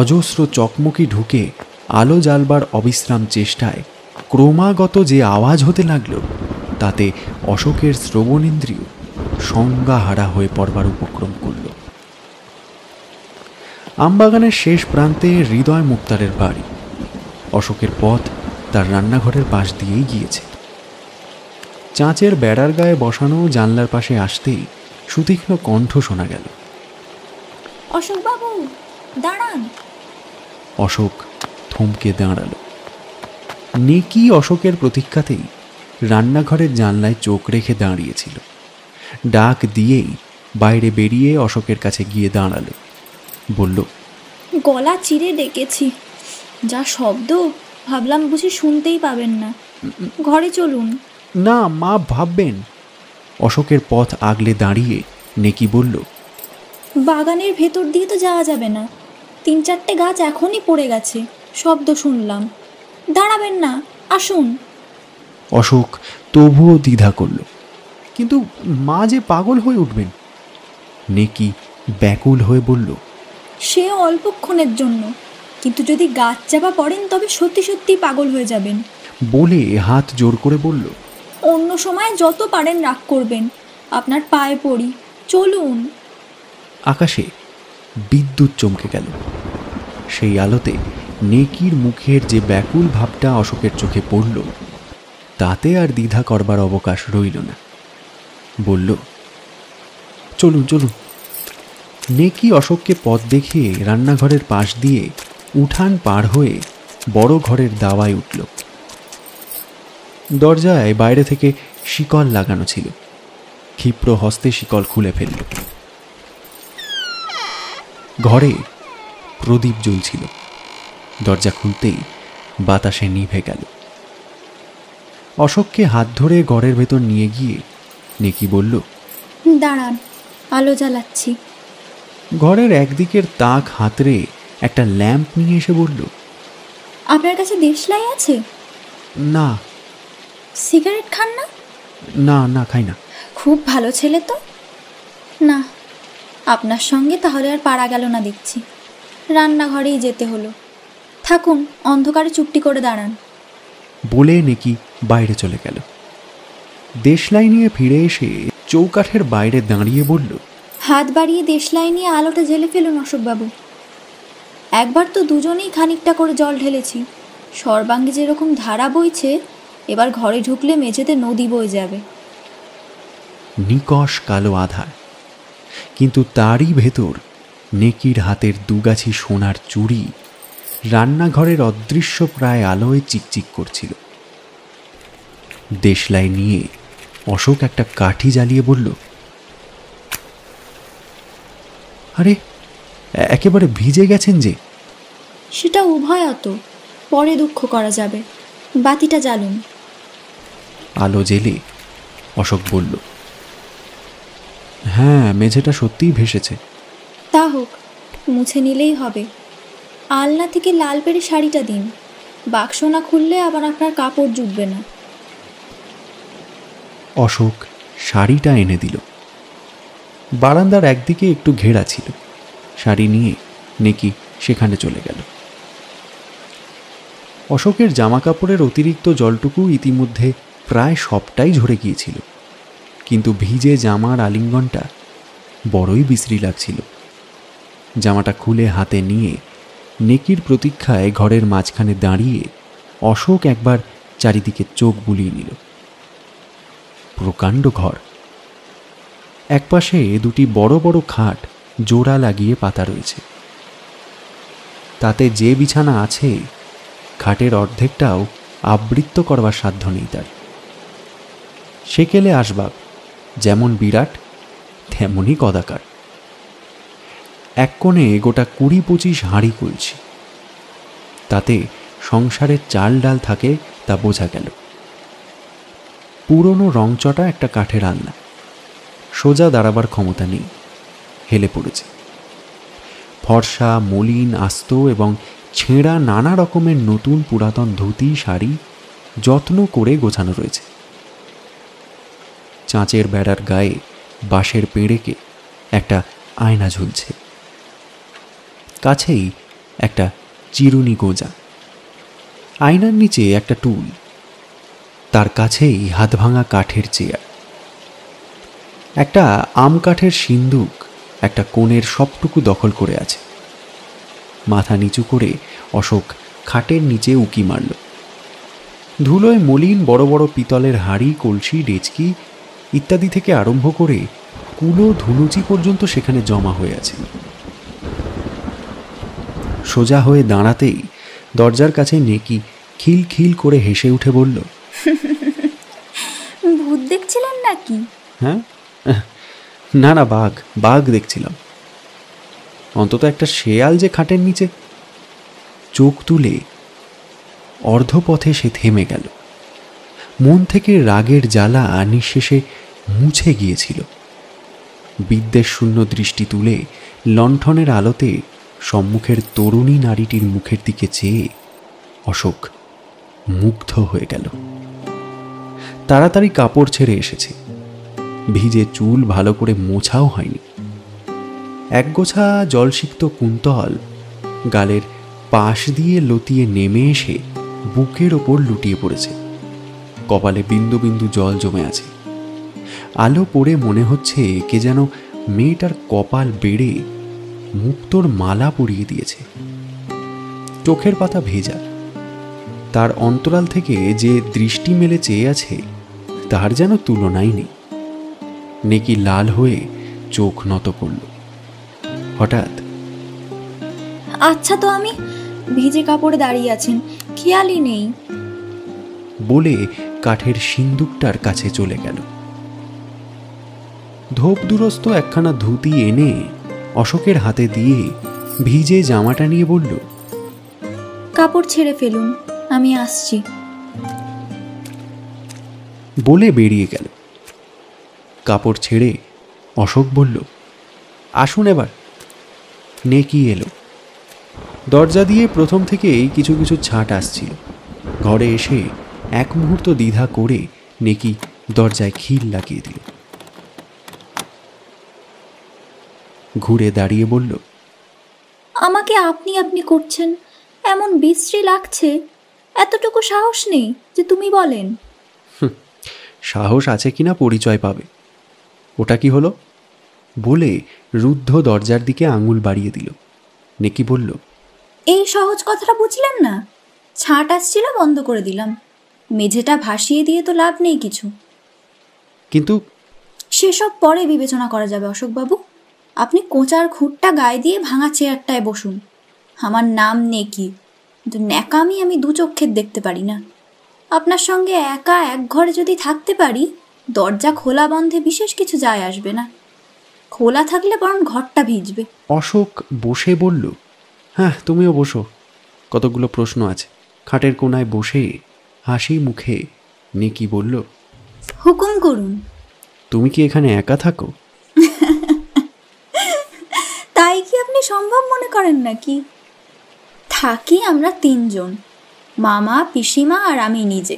অজস্র চকমকি ঢুকে আলো জ্বালবার অবিশ্রাম চেষ্টায় ক্রমাগত যে আওয়াজ হতে লাগল তাতে অশোকের শ্রবণেন্দ্রিয় সংজ্ঞাহারা হয়ে পড়বার উপক্রম করল। আমবাগানের শেষ প্রান্তে হৃদয় মুক্তারের বাড়ি। অশোকের পথ তার রান্নাঘরের পাশ দিয়েই গিয়েছে। চাঁচের বেড়ার গায়ে বসানো জানলার পাশে আসতেই সুতীক্ষ্ণ কণ্ঠ শোনা গেল, অশোকবাবু দাঁড়ান। অশোক থমকে দাঁড়াল। নেকি অশোকের প্রতীক্ষাতেই রান্নাঘরের জানলায় চোখ রেখে দাঁড়িয়েছিল। ডাক দিয়েই বাইরে বেরিয়ে অশোকের কাছে গিয়ে দাঁড়ালো, বলল, গলা চিরে ডেকেছি, যা শব্দ ভাবলাম বুঝি শুনতেই পাবেন না, ঘরে চলুন। না মা, ভাববেন। অশোকের পথ আগলে দাঁড়িয়ে নেকি বলল, বাগানের ভেতর দিয়ে তো যাওয়া যাবে না, 3-4টে গাছ এখনই পড়ে গেছে, শব্দ শুনলাম। দাঁড়াবেন না, আসুন। অশোক তবুও দ্বিধা করল, কিন্তু মা যে পাগল হয়ে উঠবেন। নেকি ব্যাকুল হয়ে বলল, সে অল্পক্ষণের জন্য, কিন্তু যদি গাছ চাপা পড়েন তবে সত্যি সত্যি পাগল হয়ে যাবেন। বলে হাত জোর করে বলল, অন্য সময় যত পারেন রাগ করবেন, আপনার পায়ে পড়ি, চলুন। আকাশে বিদ্যুৎ চমকে গেল। সেই আলোতে নেকির মুখের যে ব্যাকুল ভাবটা অশোকের চোখে পড়ল তাতে আর দ্বিধা করবার অবকাশ রইল না। বলল, চলুন চলুন। নেকি অশোককে পথ দেখিয়ে রান্নাঘরের পাশ দিয়ে উঠান পার হয়ে বড় ঘরের দাওয়ায় উঠল। দরজায় বাইরে থেকে শিকল লাগানো ছিল। ক্ষিপ্র হস্তে শিকল খুলে ফেলল। ঘরে প্রদীপ জ্বলছিল। দরজা খুলতেই বাতাসে নিভে গেল। অশোককে হাত ধরে ঘরের ভেতর নিয়ে গিয়ে নেকি বলল, দাঁড়ান, আলো জ্বালাচ্ছি। ঘরের একদিকের তাক হাতড়ে একটা ল্যাম্প নিয়ে এসে বলল, আপনার কাছে দেশলাই আছে? না। সিগারেট খান না? না না, খাই না। খুব ভালো ছেলে তো। না, আপনার সঙ্গে তাহলে আর পারা গেল না দেখছি। রান্নাঘরেই যেতে হলো। থাকুন, অন্ধকারে চুপটি করে দাঁড়ান। বলে নেকি বাইরে চলে গেল। দেশলাই নিয়ে ফিরে এসে চৌকাঠের বাইরে দাঁড়িয়ে বলল, হাত বাড়িয়ে দেশলাই নিয়ে আলোটা জ্বেলে ফেলুন অশোকবাবু। একবার তো দুজনেই খানিকটা করে জল ঢেলেছি। সর্বাঙ্গে যেরকম ধারা বইছে, এবার ঘরে ঢুকলে মেঝেতে নদী বয়ে যাবে। নিকষ কালো আধার, কিন্তু তারই ভেতর নেকির হাতের দুগাছি সোনার চুড়ি রান্নাঘরের অদৃশ্য প্রায় আলোয় চিকচিক করছিল। দেশলাই নিয়ে অশোক একটা কাঠি জ্বালিয়ে বলল, আরে একেবারে ভিজে গেছেন যে। সেটা উভয়ত, পরে দুঃখ করা যাবে। বাতিটা জ্বালুন। আলো জেলে অশোক বলল, হ্যাঁ, মেঝেটা সত্যিই ভেসেছে। তা হোক, মুছে নিলেই হবে। আলনা থেকে লাল পেরে শাড়িটা দিন। বাক্স না খুললে আবার আপনার কাপড় জুটবে না। অশোক শাড়িটা এনে দিল। বারান্দার একদিকে একটু ঘেরা ছিল। শাড়ি নিয়ে নেকি সেখানে চলে গেল। অশোকের জামা কাপড়ের অতিরিক্ত জলটুকু ইতিমধ্যে প্রায় সবটাই ঝরে গিয়েছিল, কিন্তু ভিজে জামার আলিঙ্গনটা বড়ই বিশ্রী লাগছিল। জামাটা খুলে হাতে নিয়ে নেকির প্রতীক্ষায় ঘরের মাঝখানে দাঁড়িয়ে অশোক একবার চারিদিকে চোখ বুলিয়ে নিল। প্রকাণ্ড ঘর। একপাশে দুটি বড় বড় খাট জোড়া লাগিয়ে পাতা রয়েছে। তাতে যে বিছানা আছে, খাটের অর্ধেকটাও আবৃত্ত করবার সাধ্য নেই তার। সেকেলে আসবাব যেমন বিরাট, তেমনই কদাকার। এক কোণে গোটা 20-25 হাঁড়ি কলছি। তাতে সংসারের চাল ডাল থাকে তা বোঝা গেল। পুরনো রংচটা একটা কাঠের আলনা, সোজা দাঁড়াবার ক্ষমতা নেই, হেলে পড়েছে। ফর্সা, মলিন, আস্ত এবং ছেঁড়া নানা রকমের নতুন পুরাতন ধুতি শাড়ি যত্ন করে গোছানো রয়েছে। চাঁচের বেড়ার গায়ে বাঁশের পেড়েকে একটা আয়না ঝুলছে। কাছেই একটা চিরুনি গোঁজা। আয়নার নিচে একটা টুল, তার কাছেই হাত ভাঙা কাঠের চেয়ার। একটা আম কাঠের সিন্দুক একটা কোণের সবটুকু দখল করে আছে। মাথা নিচু করে অশোক খাটের নিচে উকি মারল। ধুলোয় মলিন বড় বড় পিতলের হাঁড়ি, কলসি, ডেচকি ইত্যাদি থেকে আরম্ভ করে কুলো ধুনুচি পর্যন্ত সেখানে জমা হয়ে আছে। সোজা হয়ে দাঁড়াতেই দরজার কাছে নেকি খিল খিল করে হেসে উঠে বলল, ভূত দেখছিলেন নাকি? হ্যাঁ, না না, বাঘ দেখছিলাম। অন্তত একটা শেয়াল যে খাটের নিচে। চোখ তুলে অর্ধপথে সে থেমে গেল। মন থেকে রাগের জ্বালা নিঃশেষে মুছে গিয়েছিল। বিদ্বেষশূন্য দৃষ্টি তুলে লণ্ঠনের আলোতে সম্মুখের তরুণী নারীটির মুখের দিকে চেয়ে অশোক মুগ্ধ হয়ে গেল। তাড়াতাড়ি কাপড় ছেড়ে এসেছে। ভিজে চুল ভালো করে মোছাও হয়নি। একগোছা জলসিক্ত কুন্তল গালের পাশ দিয়ে লতিয়ে নেমে এসে বুকের ওপর লুটিয়ে পড়েছে। কপালে বিন্দু বিন্দু জল জমে আছে। আলো পড়ে মনে হচ্ছে কে যেন মেয়েটার কপাল বেড়ে মুক্তোর মালা পরিয়ে দিয়েছে। চোখের পাতা ভেজা। তার অন্তরাল থেকে যে দৃষ্টি মেলে চেয়ে আছে তার যেন তুলনাই নেই। নেকি লাল হয়ে চোখ নত করল। হঠাৎ, আচ্ছা তো আমি ভিজে কাপড়ে দাঁড়িয়ে আছেন, খেয়ালই নেই বলে কাঠের সিন্দুকটার কাছে চলে গেল। ধোপ দুরস্ত একখানা ধুতি এনে অশোকের হাতে দিয়ে ভিজে জামাটা নিয়ে বলল, কাপড় ছেড়ে ফেলুন, আমি আসছি। বলে বেরিয়ে গেল। কাপড় ছেড়ে অশোক বলল, আসুন এবার। নেকি এলো। দরজা দিয়ে প্রথম থেকেই কিছু কিছু ছাট আসছিল। ঘরে এসে এক মুহূর্ত দ্বিধা করে নেকি দরজায় খিল লাগিয়ে দিল। ঘুরে দাঁড়িয়ে বলল, আমাকে আপনি আপনি করছেন, এমন বিশ্রী লাগছে, এতটুকু সাহস নেই যে তুমি বলেন। সাহস আছে কিনা পরিচয় পাবে। ওটা কি হলো? বলে রুদ্ধ দরজার দিকে আঙুল বাড়িয়ে দিল। নেকি বলল, এই সহজ কথাটা বুঝলেন না? ছাঁট আসছিল, বন্ধ করে দিলাম। মেঝেটা ভাসিয়ে দিয়ে তো লাভ নেই কিছু। কিন্তু সেসব পরে বিবেচনা করা যাবে অশোকবাবু। আপনি কোঁচার খুঁটটা গায়ে দিয়ে ভাঙা চেয়ারটায় বসুন। আমার নাম নেকি, কিন্তু ন্যাকামি আমি দু চক্ষের দেখতে পারি না। আপনার সঙ্গে একা এক ঘরে যদি থাকতে পারি, দরজা খোলা বন্ধে বিশেষ কিছু যায় আসবে না। খোলা থাকলে বরং ঘরটা ভিজবে। অশোক বসে বলল, হ্যাঁ তুমিও বসো, কতগুলো প্রশ্ন আছে। খাটের কোনায় বসে হাসি মুখে নেকি বলল, হুকুম করুন। তুমি কি এখানে একা থাকো? তাই কি আপনি সম্ভব মনে করেন নাকি? থাকি আমরা তিনজন, মামা, পিসিমা আর আমি নিজে।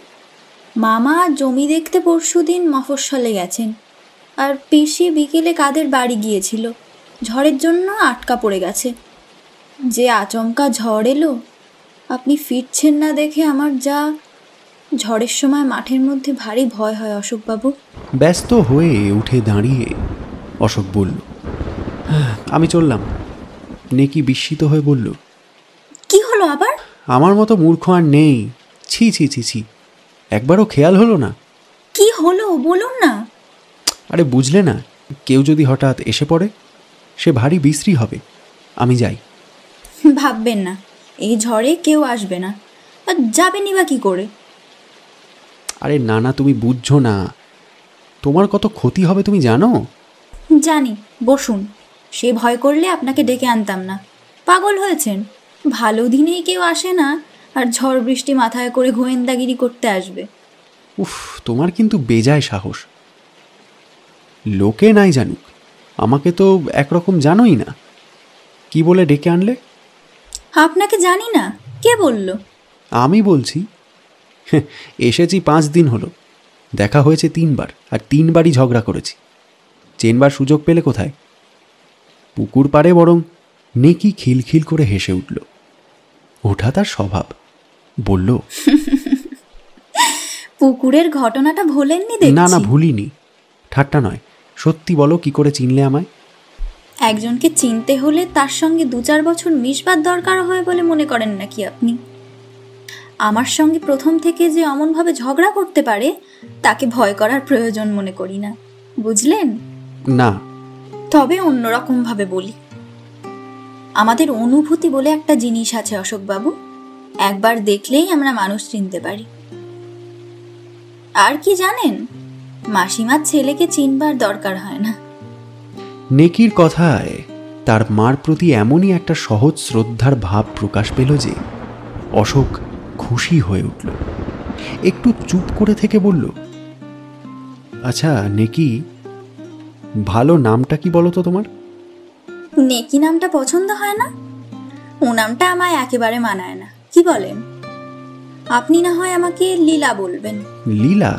মামা জমি দেখতে পরশুদিন মফস্বলে গেছেন, আর পিসি বিকেলে কাদের বাড়ি গিয়েছিল, ঝড়ের জন্য আটকা পড়ে গেছে। যে আচমকা ঝড় এলো, আপনি ফিরছেন না দেখে আমার যা ঝড়ের সময় মাঠের মধ্যে ভারী ভয় হয় অশোকবাবু। ব্যস্ত হয়ে উঠে দাঁড়িয়ে অশোক বলল, আমি চললাম। নেকি বিস্মিত হয়ে বলল, কি হলো আবার? আমার মতো মূর্খ আর নেই। ছি ছি ছি ছি, একবারও খেয়াল হলো না? কি হলো বলুন না। আরে বুঝলে না, কেউ যদি হঠাৎ এসে পড়ে, সে ভারী বিশ্রী হবে। আমি যাই। ভাববেন না, এই ঝড়ে কেউ আসবে না। আর যাবেনই বা কি করে? আরে না না, তুমি বুঝছো না, তোমার কত ক্ষতি হবে তুমি জানো? জানি, বসুন। সে ভয় করলে আপনাকে ডেকে আনতাম না। পাগল হয়েছেন? ভালো দিনেই কেউ আসে না, আর ঝড় বৃষ্টি মাথায় করে গোয়েন্দাগিরি করতে আসবে। উফ, তোমার কিন্তু বেজায় সাহস। লোকে নাই জানুক, আমাকে তো একরকম জানোই না। কি বলে ডেকে আনলে? আপনাকে জানি না, কে বলল? আমি বলছি। এসেছি 5 দিন হলো, দেখা হয়েছে 3 বার, আর 3 বারই ঝগড়া করেছি। চেনবার সুযোগ পেলে কোথায়? পুকুর পাড়ে বরং। নেকি খিলখিল করে হেসে উঠল। ওঠা তার স্বভাব। বলল, পুকুরের ঘটনাটা ভোলেননি দেখছি। না না, ভুলিনি। ঠাট্টা নয়, সত্যি বলো, কি করে চিনলে আমায়? একজনকে চিনতে হলে তার সঙ্গে 2-4 বছর মিশবার দরকার হয় বলে মনে করেন নাকি আপনি? আমার সঙ্গে প্রথম থেকে যে অমনভাবে ঝগড়া করতে পারে, তাকে ভয় করার প্রয়োজন মনে করি না, বুঝলেন? না। তবে অন্যরকম ভাবে বলি। আমাদের অনুভূতি বলে একটা জিনিস আছে অশোকবাবু, একবার দেখলেই আমরা মানুষ চিনতে পারি। আর কি জানেন, মাসিমার ছেলেকে চিনবার দরকার হয় না। নেকির কথায় তার মার প্রতি এমনই একটা সহজ শ্রদ্ধার ভাব প্রকাশ পেল যে অশোক খুশি হয়ে উঠল। একটু চুপ করে থেকে বলল, আচ্ছা নেকি, ভালো নামটা কি বলো তো তোমার? নেকি নামটা পছন্দ হয় না? ও নামটা আমায় একেবারে মানায় না, কি বলেন? আপনি না হয় আমাকে লীলা বলবেন। লীলা?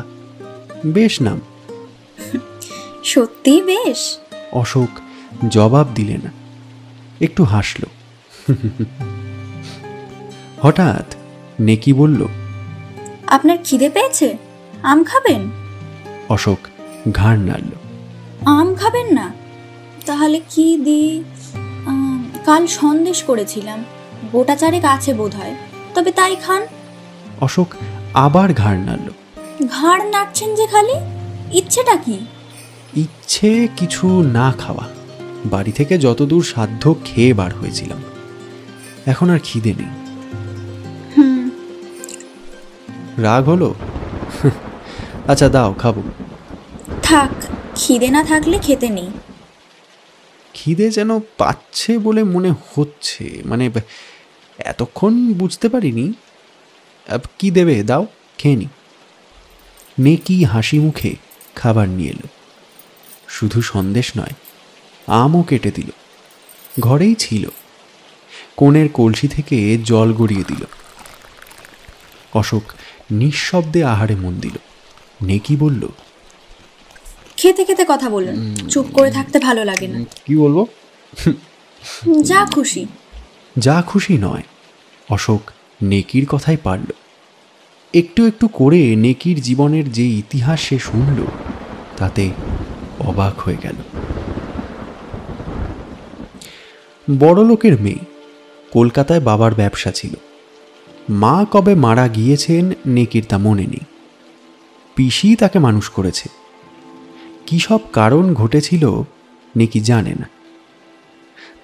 বেশ নাম। সত্যি বেশ। অশোক জবাব দিলে না, একটু হাসল। হঠাৎ নেকি বলল, আপনার খিদে পেয়েছে? আম খাবেন? অশোক ঘাড় নাড়ল। আম খাবেন না? তাহলে কি দি? কাল সন্দেশ করেছিলাম, গোটা 4 আছে বোধ হয়, তবে তাই খান। অশোক আবার ঘাড় নাড়ল। ঘাড় নাড়ছেন যে খালি, ইচ্ছেটা কি? ইচ্ছে কিছু না খাওয়া। বাড়ি থেকে যতদূর সাধ্য খেয়ে বার হয়েছিলাম, এখন আর খিদে নেই। রাগ হলো? আচ্ছা দাও, খাবো। থাক, খিদে না থাকলে খেতে নেই। খিদে যেন পাচ্ছে বলে মনে হচ্ছে, মানে এতক্ষণ বুঝতে পারিনি। কি দেবে দাও, খেয়ে নি। নেকি হাসি মুখে খাবার নিয়ে এলো। শুধু সন্দেশ নয়, আমও কেটে দিল। ঘরেই ছিল। কোণের কলসি থেকে জল গড়িয়ে দিল। অশোক নিঃশব্দে আহারে মন দিল। নেকি বলল, খেতে খেতে কথা বলুন, চুপ করে থাকতে ভালো লাগে না। কি বলবো? যা খুশি। যা খুশি নয়, অশোক নেকির কথাই পারল। একটু একটু করে নেকির জীবনের যে ইতিহাস সে শুনল, তাতে অবাক হয়ে গেল। বড়লোকের মেয়ে, কলকাতায় বাবার ব্যবসা ছিল। মা কবে মারা গিয়েছেন নেকির তা মনে নেই। পিসি তাকে মানুষ করেছে। কী সব কারণ ঘটেছিল নেকি জানে না।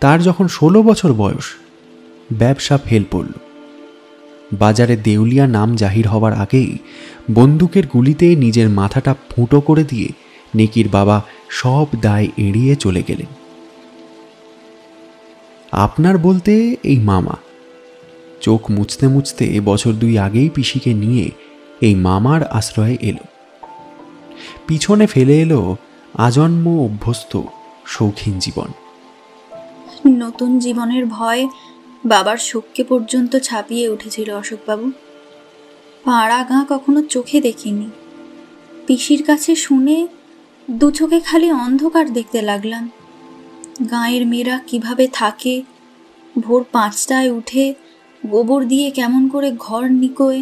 তার যখন 16 বছর বয়স, ব্যবসা ফেল পড়ল। বাজারে দেউলিয়া নাম জাহির হওয়ার আগেই বন্দুকের গুলিতে নিজের মাথাটা ফুটো করে দিয়ে নেকির বাবা সব দায় এড়িয়ে চলে গেলেন। আপনার বলতে এই মামা। চোখ মুছতে মুছতে বছর 2 আগেই পিসিকে নিয়ে এই মামার আশ্রয়ে এলো। পিছনে ফেলে এলো আজন্ম অভ্যস্ত শৌখিন জীবন। নতুন জীবনের ভয় বাবার শোককে পর্যন্ত ছাপিয়ে উঠেছিল অশোকবাবু। পাড়া গাঁ কখনো চোখে দেখিনি। পিসির কাছে শুনে 2 চোখে খালি অন্ধকার দেখতে লাগলাম। গাঁয়ের মেয়েরা কিভাবে থাকে, ভোর 5টায় উঠে গোবর দিয়ে কেমন করে ঘর নিকোয়,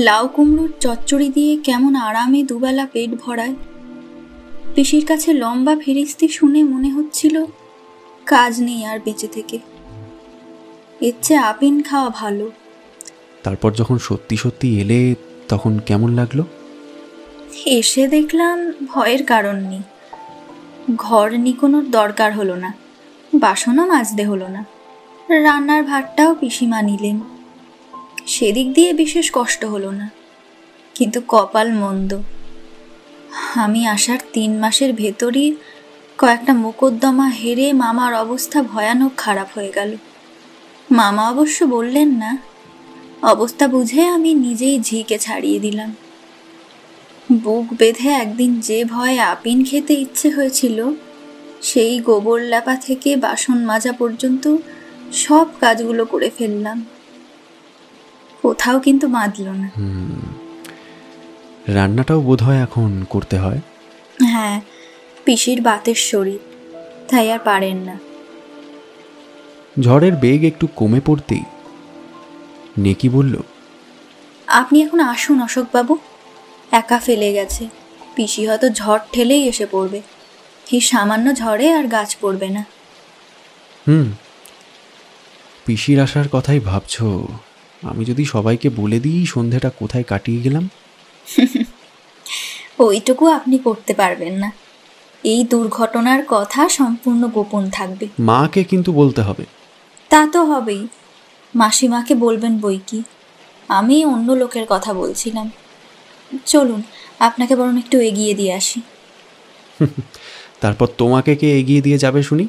লাউ কুমড়োর চচ্চড়ি দিয়ে কেমন আরামে দুবেলা পেট ভরায়। পিসির কাছে লম্বা ফেরিস্তি শুনে মনে হচ্ছিল কাজ নেই আর বেঁচে থেকে, এর চেয়ে আপিন খাওয়া ভালো। তারপর যখন সত্যি সত্যি এলে তখন কেমন লাগলো? এসে দেখলাম ভয়ের কারণ নেই। ঘর নিকোনোর দরকার হলো না, বাসনও মাজতে হলো না, রান্নার ভাতটাও পিসিমা নিলেন। সেদিক দিয়ে বিশেষ কষ্ট হলো না। কিন্তু কপাল মন্দ, আমি আসার 3 মাসের ভেতরই কয়েকটা মোকদ্দমা হেরে মামার অবস্থা ভয়ানক খারাপ হয়ে গেল। মামা অবশ্য বললেন না, অবস্থা বুঝে আমি নিজেই ঝিকে ছাড়িয়ে দিলাম। বুক বেঁধে একদিন যে ভয়ে আপিন খেতে ইচ্ছে হয়েছিল, সেই গোবর ল্যাপা থেকে বাসন মাজা পর্যন্ত সব কাজগুলো করে ফেললাম। কোথাও কিন্তু বাঁধল না। রান্নাটাও বোধহয় এখন করতে হয়। হ্যাঁ, পিসির বাতের শরীর, তাই আর পারেন না। ঝড়ের বেগ একটু কমে পড়তেই নেকি বলল, আপনি এখন আসুন অশোকবাবু। একা ফেলে গেছে, পিসি হয়তো ঝড় ঠেলেই এসে পড়বে। এই সামান্য ঝড়ে আর গাছ পড়বে না। পিসির আসার কথাই ভাবছো? আমি যদি সবাইকে বলে দিই সন্ধেটা কোথায় কাটিয়ে গেলাম? ওইটুকু আপনি করতে পারবেন না। এই দুর্ঘটনার কথা সম্পূর্ণ গোপন থাকবে। মাকে কিন্তু বলতে হবে। তা তো হবেই, মাসিমাকে বলবেন বই কি। আমি অন্য লোকের কথা বলছিলাম। চলুন, আপনাকে বরং একটু এগিয়ে দিয়ে আসি। তারপর তোমাকে কে এগিয়ে দিয়ে যাবে শুনি?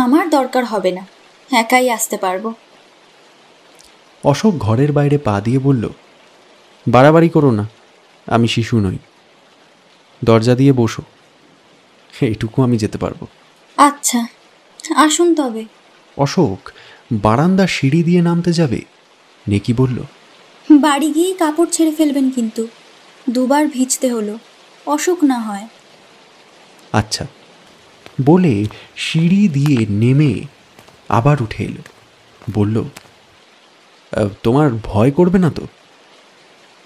আমার দরকার হবে না, একাই আসতে পারবো। অশোক ঘরের বাইরে পা দিয়ে বলল, বাড়াবাড়ি করো না, আমি শিশু নই। দরজা দিয়ে বসো, এইটুকু আমি যেতে পারবো। আচ্ছা, আসুন তবে। অশোক বারান্দা সিঁড়ি দিয়ে নামতে যাবে, নেকি বলল, বাড়ি গিয়ে কাপড় ছেড়ে ফেলবেন কিন্তু। 2 বার ভিজতে হলো, অসুখ না হয়। আচ্ছা বলে সিঁড়ি দিয়ে নেমে আবার উঠে এলো। বলল, তোমার ভয় করবে না তো?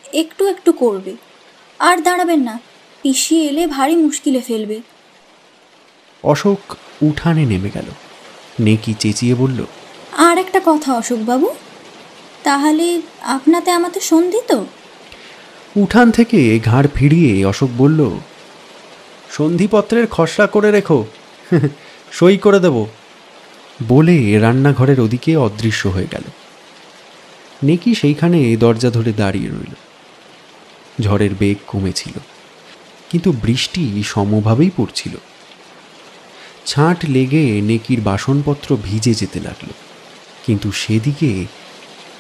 একটু একটু করবে। আর দাঁড়াবেন না, পিসি এলে ভারী মুশকিলে ফেলবে। অশোক উঠানে নেমে গেল। নেকি চেঁচিয়ে বলল, আর একটা কথা অশোকবাবু, তাহলে আপনাতে আমাতে সন্ধি তো? উঠান থেকে ঘাড় ফিরিয়ে অশোক বলল, সন্ধিপত্রের খসড়া করে রেখো, সই করে দেব। বলে রান্নাঘরের ওদিকে অদৃশ্য হয়ে গেল। নেকি সেইখানে দরজা ধরে দাঁড়িয়ে রইল। ঝড়ের বেগ কমেছিল, কিন্তু বৃষ্টি সমভাবেই পড়ছিল। ছাঁট লেগে নেকির বাসনপত্র ভিজে যেতে লাগলো, কিন্তু সেদিকে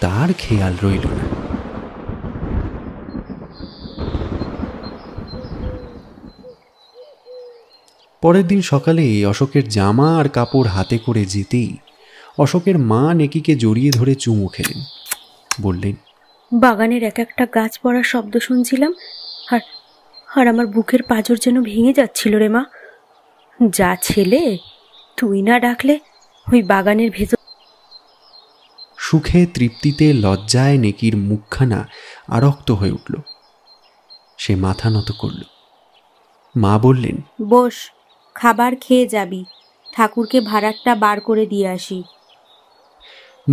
তার খেয়াল রইল না। পরের দিন সকালে অশোকের জামা আর কাপড় হাতে করে যেতেই অশোকের মা নেকিকে জড়িয়ে ধরে চুমু খেলেন। বললেন, বাগানের এক একটা গাছ পড়ার শব্দ শুনছিলাম, আর আর আমার বুকের পাঁজর যেন ভেঙে যাচ্ছিল রে মা। যা ছেলে, তুই না ডাকলে ওই বাগানের ভেতর। সুখে তৃপ্তিতে লজ্জায় নেকির মুখখানা আরক্ত হয়ে উঠল। সে মাথা নত করল। মা বললেন, বস, খাবার খেয়ে যাবি, ঠাকুরকে ভাড়ারটা বার করে দিয়ে আসি।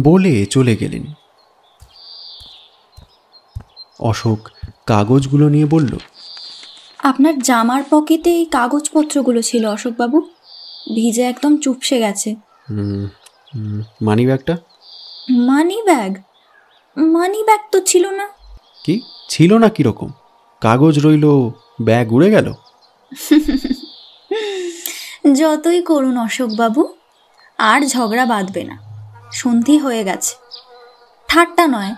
বলে চলে গেলেন। অশোক কাগজগুলো নিয়ে বলল, আপনার জামার পকেটে এই কাগজপত্রগুলো ছিল অশোকবাবু, ভিজে একদম চুপসে গেছে। মানি ব্যাগটা? Money bag? মানি ব্যাগ তো ছিল না। কি ছিল না? কিরকম? কাগজ রইল, ব্যাগ উড়ে গেল? যতই করুন অশোকবাবু, আর ঝগড়া বাঁধবে না। সন্ধি হয়ে গেছে। ঠাট্টা নয়,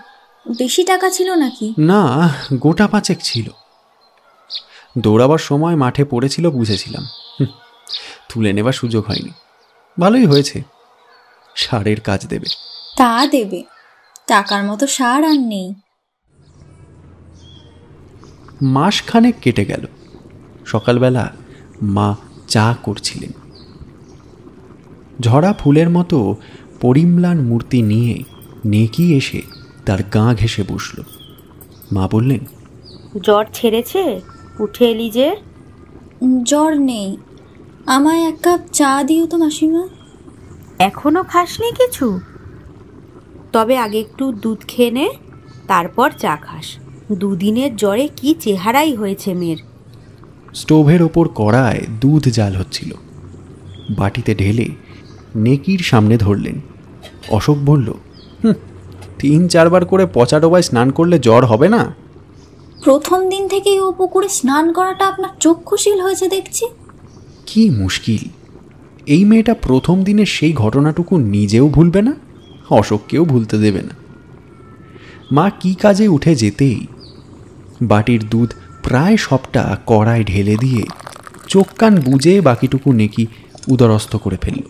বেশি টাকা ছিল নাকি? না, গোটা 5 ছিল। দৌড়াবার সময় মাঠে পড়েছিল, বুঝেছিলাম। তুলে নেবার সুযোগ হয়নি। ভালোই হয়েছে, সারের কাজ দেবে। তা দেবে, টাকার মতো সার আর নেই। মাসখানেক কেটে গেল। সকালবেলা মা চা করছিলেন। ঝরা ফুলের মতো পরিম্লান মূর্তি নিয়ে নেকি এসে তার গা ঘেঁষে বসল। মা বললেন, জ্বর ছেড়েছে? উঠে এলি যে? জ্বর নেই, আমায় 1 কাপ চা দিও তো মাসিমা। এখনো খাসনি কিছু? তবে আগে একটু দুধ খেয়ে নে, তারপর চা খাস। 2 দিনের জ্বরে কি চেহারাই হয়েছে মেয়ের। স্টোভের ওপর কড়ায় দুধ জাল হচ্ছিল। বাটিতে ঢেলে নেকির সামনে ধরলেন। অশোক বলল, 3-4 বার করে পচা ডোবায় স্নান করলে জ্বর হবে না? প্রথম দিন থেকেই ও পুকুরে স্নান করাটা আপনার চক্ষুশীল হয়েছে দেখছি। কি মুশকিল! এই মেয়েটা প্রথম দিনের সেই ঘটনাটুকু নিজেও ভুলবে না, অশোককেও ভুলতে দেবে না। মা কি কাজে উঠে যেতেই বাটির দুধ প্রায় সবটা কড়ায় ঢেলে দিয়ে চোখ কান বুজে বাকিটুকু নেকি উদরস্থ করে ফেলল।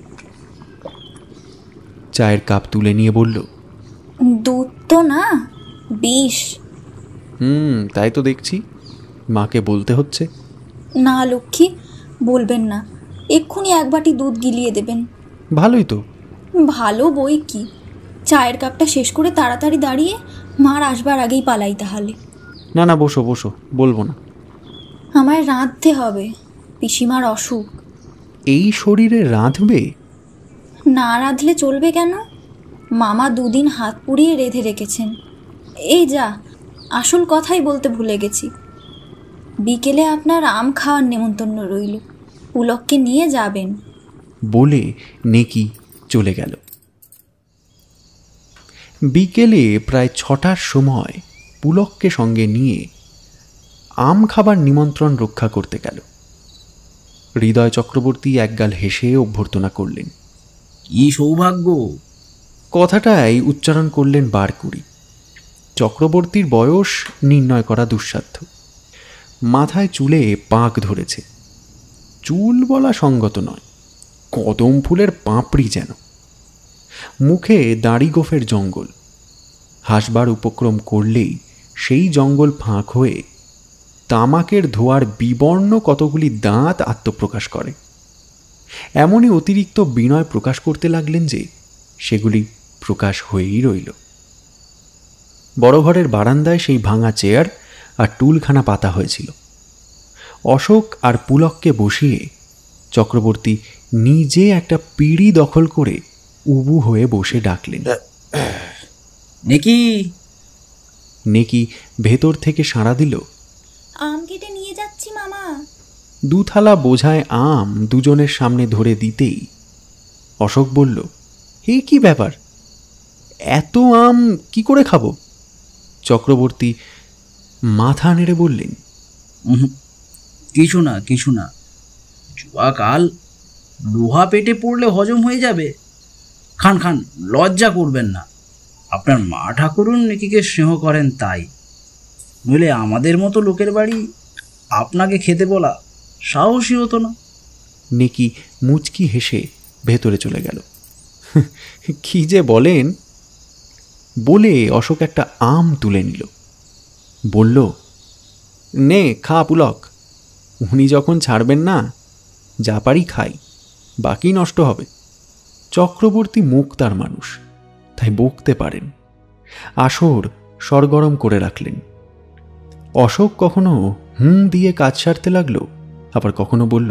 চায়ের কাপ তুলে নিয়ে বলল, দুধ তো না, বিষ। তাই তো দেখছি, মাকে বলতে হচ্ছে। না লক্ষ্মী, বলবেন না। এক্ষুনি 1 বাটি দুধ গিলিয়ে দেবেন। ভালোই তো। ভালো বই কি, চায়ের কাপটা শেষ করে তাড়াতাড়ি দাঁড়িয়ে মার আসবার আগেই পালাই তাহলে। না না, বসো বসো, বলবো না। আমায় রাঁধতে হবে, পিসিমার অসুখ। এই শরীরে রাঁধবে? না রাঁধলে চলবে কেন? মামা 2 দিন হাত পুড়িয়ে রেঁধে রেখেছেন। এই যা, আসল কথাই বলতে ভুলে গেছি। বিকেলে আপনার আম খাওয়ার নেমন্তন্ন রইল, পুলককে নিয়ে যাবেন। বলে নেকি চলে গেল। বিকেলে প্রায় 6টার সময় পুলককে সঙ্গে নিয়ে আম খাবার নিমন্ত্রণ রক্ষা করতে গেল। হৃদয় চক্রবর্তী একগাল হেসে অভ্যর্থনা করলেন। কি সৌভাগ্য! কথাটাই উচ্চারণ করলেন 12-20। চক্রবর্তীর বয়স নির্ণয় করা দুঃসাধ্য। মাথায় চুলে পাক ধরেছে। চুল বলা সঙ্গত নয়, কদম ফুলের পাপড়ি যেন। মুখে দাড়ি গোফের জঙ্গল। হাসবার উপক্রম করলেই সেই জঙ্গল ফাঁক হয়ে তামাকের ধোয়ার বিবর্ণ কতগুলি দাঁত আত্মপ্রকাশ করে। এমনই অতিরিক্ত বিনয় প্রকাশ করতে লাগলেন যে সেগুলি প্রকাশ হয়েই রইল। বড় ঘরের বারান্দায় সেই ভাঙা চেয়ার আর টুলখানা পাতা হয়েছিল। অশোক আর পুলককে বসিয়ে চক্রবর্তী নিজে একটা পিঁড়ি দখল করে উবু হয়ে বসে ডাকলেন, নেকি। নেকি ভেতর থেকে সাড়া দিল, আম কেটে নিয়ে যাচ্ছি মামা। 2 থালা বোঝায় আম দুজনের সামনে ধরে দিতেই অশোক বলল, এই কি ব্যাপার, এত আম কি করে খাবো? চক্রবর্তী মাথা নেড়ে বললেন, কিছু না, জুয়া কাল, লোহা পেটে পড়লে হজম হয়ে যাবে। খান, লজ্জা করবেন না। আপনার মা ঠাকুরুন নেকিকে স্নেহ করেন তাই, নইলে আমাদের মতো লোকের বাড়ি আপনাকে খেতে বলা সাহসী হতো না। নেকি মুচকি হেসে ভেতরে চলে গেল। কি যে বলেন! বলে অশোক একটা আম তুলে নিল। বলল, নে খা পুলক, উনি যখন ছাড়বেন না যা পারি খাই, বাকি নষ্ট হবে। চক্রবর্তী মুখ তার মানুষ, তাই বকতে পারেন। আসর সরগরম করে রাখলেন। অশোক কখনো দিয়ে কাজ সারতে লাগলো, আবার কখনো বলল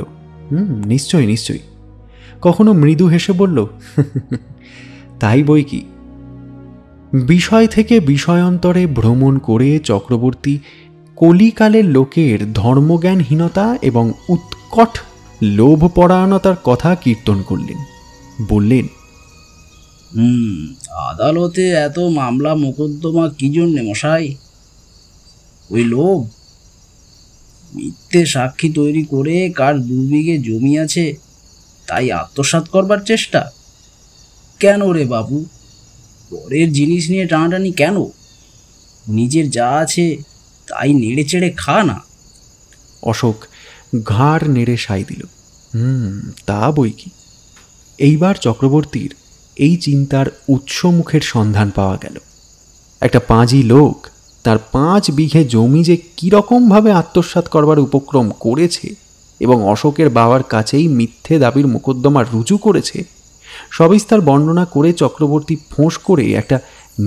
নিশ্চয়ই নিশ্চয়ই, কখনো মৃদু হেসে বলল তাই বই কি। বিষয় থেকে বিষয়ান্তরে ভ্রমণ করে চক্রবর্তী কলিকালের লোকের ধর্মজ্ঞানহীনতা এবং উৎকট লোভপরায়ণতার কথা কীর্তন করলেন। বললেন, আদালতে এত মামলা মোকদ্দমা কি জন্যে মশাই? ওই লোভ, মিথ্যে সাক্ষী তৈরি করে কার 2 বিঘে জমি আছে তাই আত্মসাৎ করবার চেষ্টা। কেন রে বাবু, পরের জিনিস নিয়ে টানাটানি কেন? নিজের যা আছে তাই নেড়ে চেড়ে খা না। অশোক ঘাড় নেড়ে সাই দিল, তা বই কি। এইবার চক্রবর্তীর এই চিন্তার উৎসমুখের সন্ধান পাওয়া গেল। একটা পাঁজি লোক তার 5 বিঘে জমি যে কীরকমভাবে আত্মসাৎ করবার উপক্রম করেছে এবং অশোকের বাবার কাছেই মিথ্যে দাবির মোকদ্দমা রুজু করেছে, সবিস্তার বর্ণনা করে চক্রবর্তী ফোঁস করে একটা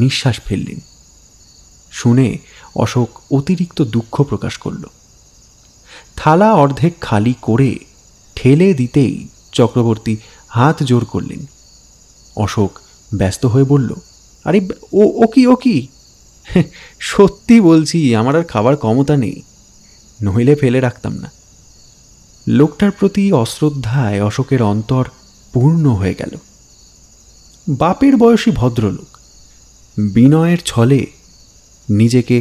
নিঃশ্বাস ফেললেন। শুনে অশোক অতিরিক্ত দুঃখ প্রকাশ করল। থালা অর্ধেক খালি করে ঠেলে দিতেই চক্রবর্তী হাত জোর করলেন। অশোক ব্যস্ত হয়ে বলল, আরে ও কি সত্যি বলছি, আমার আর খাবার ক্ষমতা নেই, নইলে ফেলে রাখতাম না। লোকটার প্রতি অশ্রদ্ধায় অশোকের অন্তর পূর্ণ হয়ে গেল। বাপের বয়সী ভদ্রলোক, বিনয়ের ছলে নিজেকে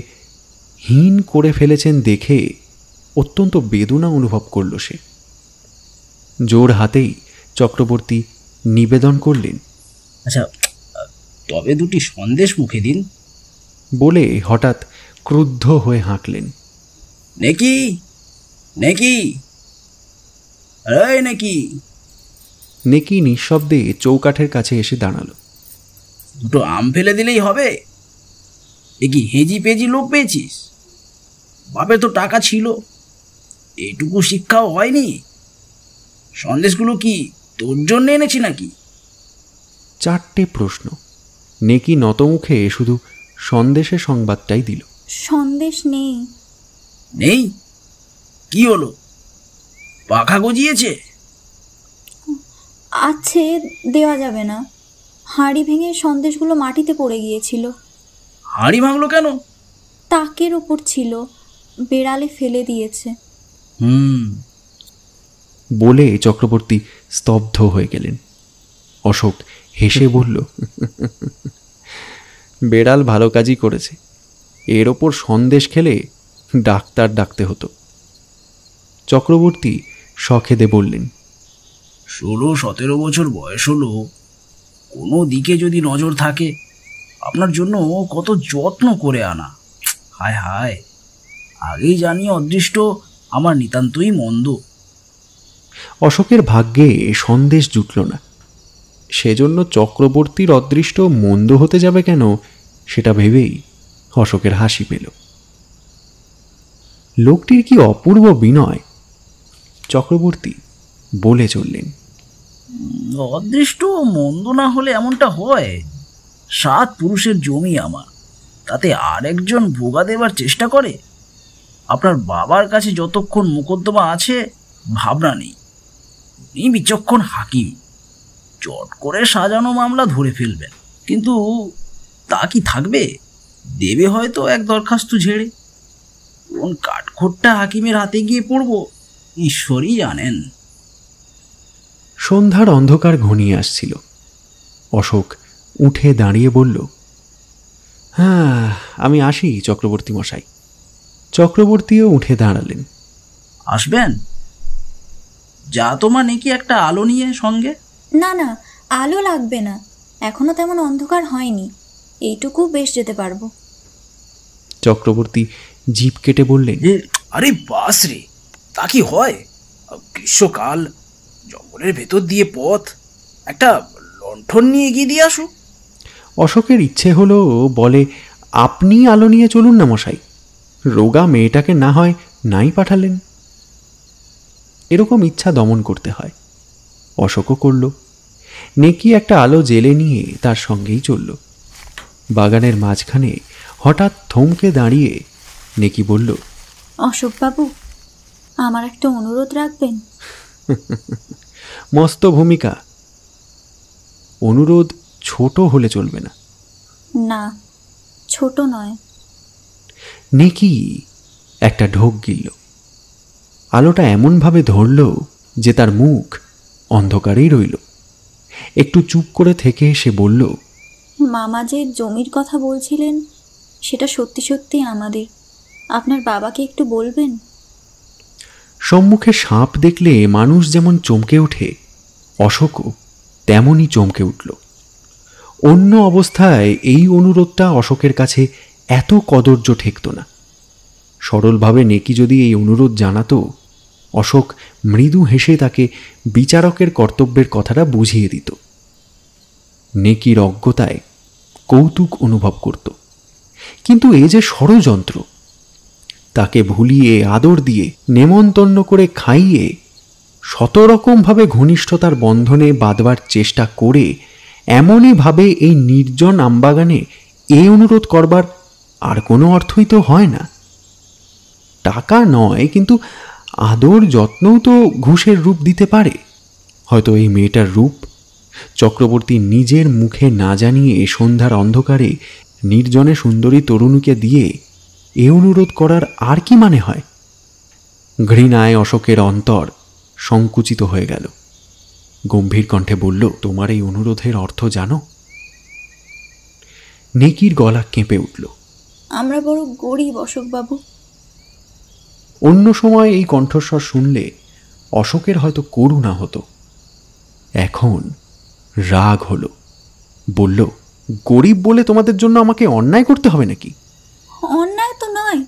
হীন করে ফেলেছেন দেখে অত্যন্ত বেদনা অনুভব করল সে। জোর হাতেই চক্রবর্তী নিবেদন করলেন, আচ্ছা, তবে 2টি সন্দেশ মুখে দিন। বলে হঠাৎ ক্রুদ্ধ হয়ে হাঁকলেন, নেকি নেকি এই নেকি। নেকি নিঃশব্দে চৌকাঠের কাছে এসে দাঁড়ালো। 2টো আম ফেলে দিলেই হবে? এ কি হেজি পেজি লোক পেয়েছিস? বাপের তো টাকা ছিল, এইটুকু শিক্ষাও হয়নি। সন্দেশগুলো কি তোর জন্য এনেছি নাকি? 4টে প্রশ্ন। নেকি নতমুখে শুধু সন্দেশের সংবাদটাই দিল। সন্দেশ নেই। নেই? কি হলো, পাখা গজিয়েছে? আছে, দেওয়া যাবে না। হাঁড়ি ভেঙে সন্দেশগুলো মাটিতে পড়ে গিয়েছিল। হাঁড়ি ভাঙলো কেন? তাকের ওপর ছিল, বেড়ালে ফেলে দিয়েছে। বলে চক্রবর্তী স্তব্ধ হয়ে গেলেন। অশোক হেসে বলল, বেড়াল ভালো কাজই করেছে, এর ওপর সন্দেশ খেলে ডাক্তার ডাকতে হতো। চক্রবর্তী সখেদে বললেন, 16-17 বছর বয়স হলো, কোনো দিকে যদি নজর থাকে, আপনার জন্য কত যত্ন করে আনা। হায় হায়, আগেই জানি অদৃষ্ট আমার নিতান্তই মন্দ। অশোকের ভাগ্যে সন্দেশ জুটল না, সেজন্য চক্রবর্তীর অদৃষ্ট মন্দ হতে যাবে কেন সেটা ভেবেই অশোকের হাসি পেল। লোকটির কি অপূর্ব বিনয়। চক্রবর্তী বলে চললেন, অদৃষ্ট মন্দ না হলে এমনটা হয়। 7 পুরুষের জমি আমার, তাতে আরেকজন ভোগা দেবার চেষ্টা করে। আপনার বাবার কাছে যতক্ষণ মোকদ্দমা আছে ভাবনা নেই, উনি বিচক্ষণ হাকিম, চট করে সাজানো মামলা ধরে ফেলবেন। কিন্তু তা কি থাকবে? দেবে হয়তো এক দরখাস্ত ঝেড়ে। কোন কাঠখোট্টা হাকিমের হাতে গিয়ে পড়ব ঈশ্বরই জানেন। সন্ধ্যার অন্ধকার ঘনিয়ে আসছিল। অশোক উঠে দাঁড়িয়ে বলল, হ্যাঁ, আমি আসি চক্রবর্তী মশাই। চক্রবর্তীও উঠে দাঁড়ালেন। আসবেন? যা তোমার নাকি একটা আলো নিয়ে সঙ্গে। না না, আলো লাগবে না, এখনো তেমন অন্ধকার হয়নি, এইটুকু বেশ যেতে পারবো। চক্রবর্তী জিভ কেটে বললেন, আরে বাস রে, তা কি হয়? গ্রীষ্মকাল, জঙ্গলের ভেতর দিয়ে পথ, একটা লণ্ঠন নিয়ে এগিয়ে দিয়ে আসো। অশোকের ইচ্ছে হলো বলে, আপনি আলো নিয়ে চলুন না মশাই, রোগা মেয়েটাকে না হয় নাই পাঠালেন। এরকম ইচ্ছা দমন করতে হয়। অশোকও করল। নেকি একটা আলো জেলে নিয়ে তার সঙ্গেই চলল। বাগানের মাঝখানে হঠাৎ থমকে দাঁড়িয়ে নেকি বলল, অশোকবাবু, আমার একটা অনুরোধ রাখবেন? মস্ত ভূমিকা। অনুরোধ ছোট হলে চলবে না। না, ছোট নয়। নেকি একটা ঢোক গিলল। আলোটা এমনভাবে ধরল যে তার মুখ অন্ধকারেই রইল। একটু চুপ করে থেকে সে বলল, মামা যে জমির কথা বলছিলেন সেটা সত্যি সত্যি আমাদের। আপনার বাবাকে একটু বলবেন? সম্মুখে সাপ দেখলে মানুষ যেমন চমকে ওঠে, অশোকও তেমনই চমকে উঠল। অন্য অবস্থায় এই অনুরোধটা অশোকের কাছে এত কদর্য ঠেকত না। সরলভাবে নেকি যদি এই অনুরোধ জানাতো, অশোক মৃদু হেসে তাকে বিচারকের কর্তব্যের কথাটা বুঝিয়ে দিত। নেকির অজ্ঞতায় কৌতুক অনুভব করত, কিন্তু এ যে ষড়যন্ত্র। তাকে ভুলিয়ে আদর দিয়ে নেমন্তন্ন করে খাইয়ে শতরকমভাবে ঘনিষ্ঠতার বন্ধনে বাঁধবার চেষ্টা করে এমনইভাবে এই নির্জন আমবাগানে এই অনুরোধ করবার আর কোনো অর্থই তো হয় না। টাকা নয়, কিন্তু আদর যত্নও তো ঘুষের রূপ দিতে পারে। হয়তো এই মেয়েটার রূপ চক্রবর্তী নিজের মুখে না জানিয়ে সন্ধ্যার অন্ধকারে নির্জনে সুন্দরী তরুণীকে দিয়ে এ অনুরোধ করার আর কি মানে হয়? ঘৃণায় অশোকের অন্তর সংকুচিত হয়ে গেল। গম্ভীর কণ্ঠে বলল, তোমার এই অনুরোধের অর্থ জানো? নেকির গলা কেঁপে উঠল। আমরা বড় গরিব অশোকবাবু। অন্য সময় এই কণ্ঠস্বর শুনলে অশোকের হয়তো করুণা হতো, এখন রাগ হলো। বলল, গরিব বলে তোমাদের জন্য আমাকে অন্যায় করতে হবে নাকি? অন্যায় তো নয়,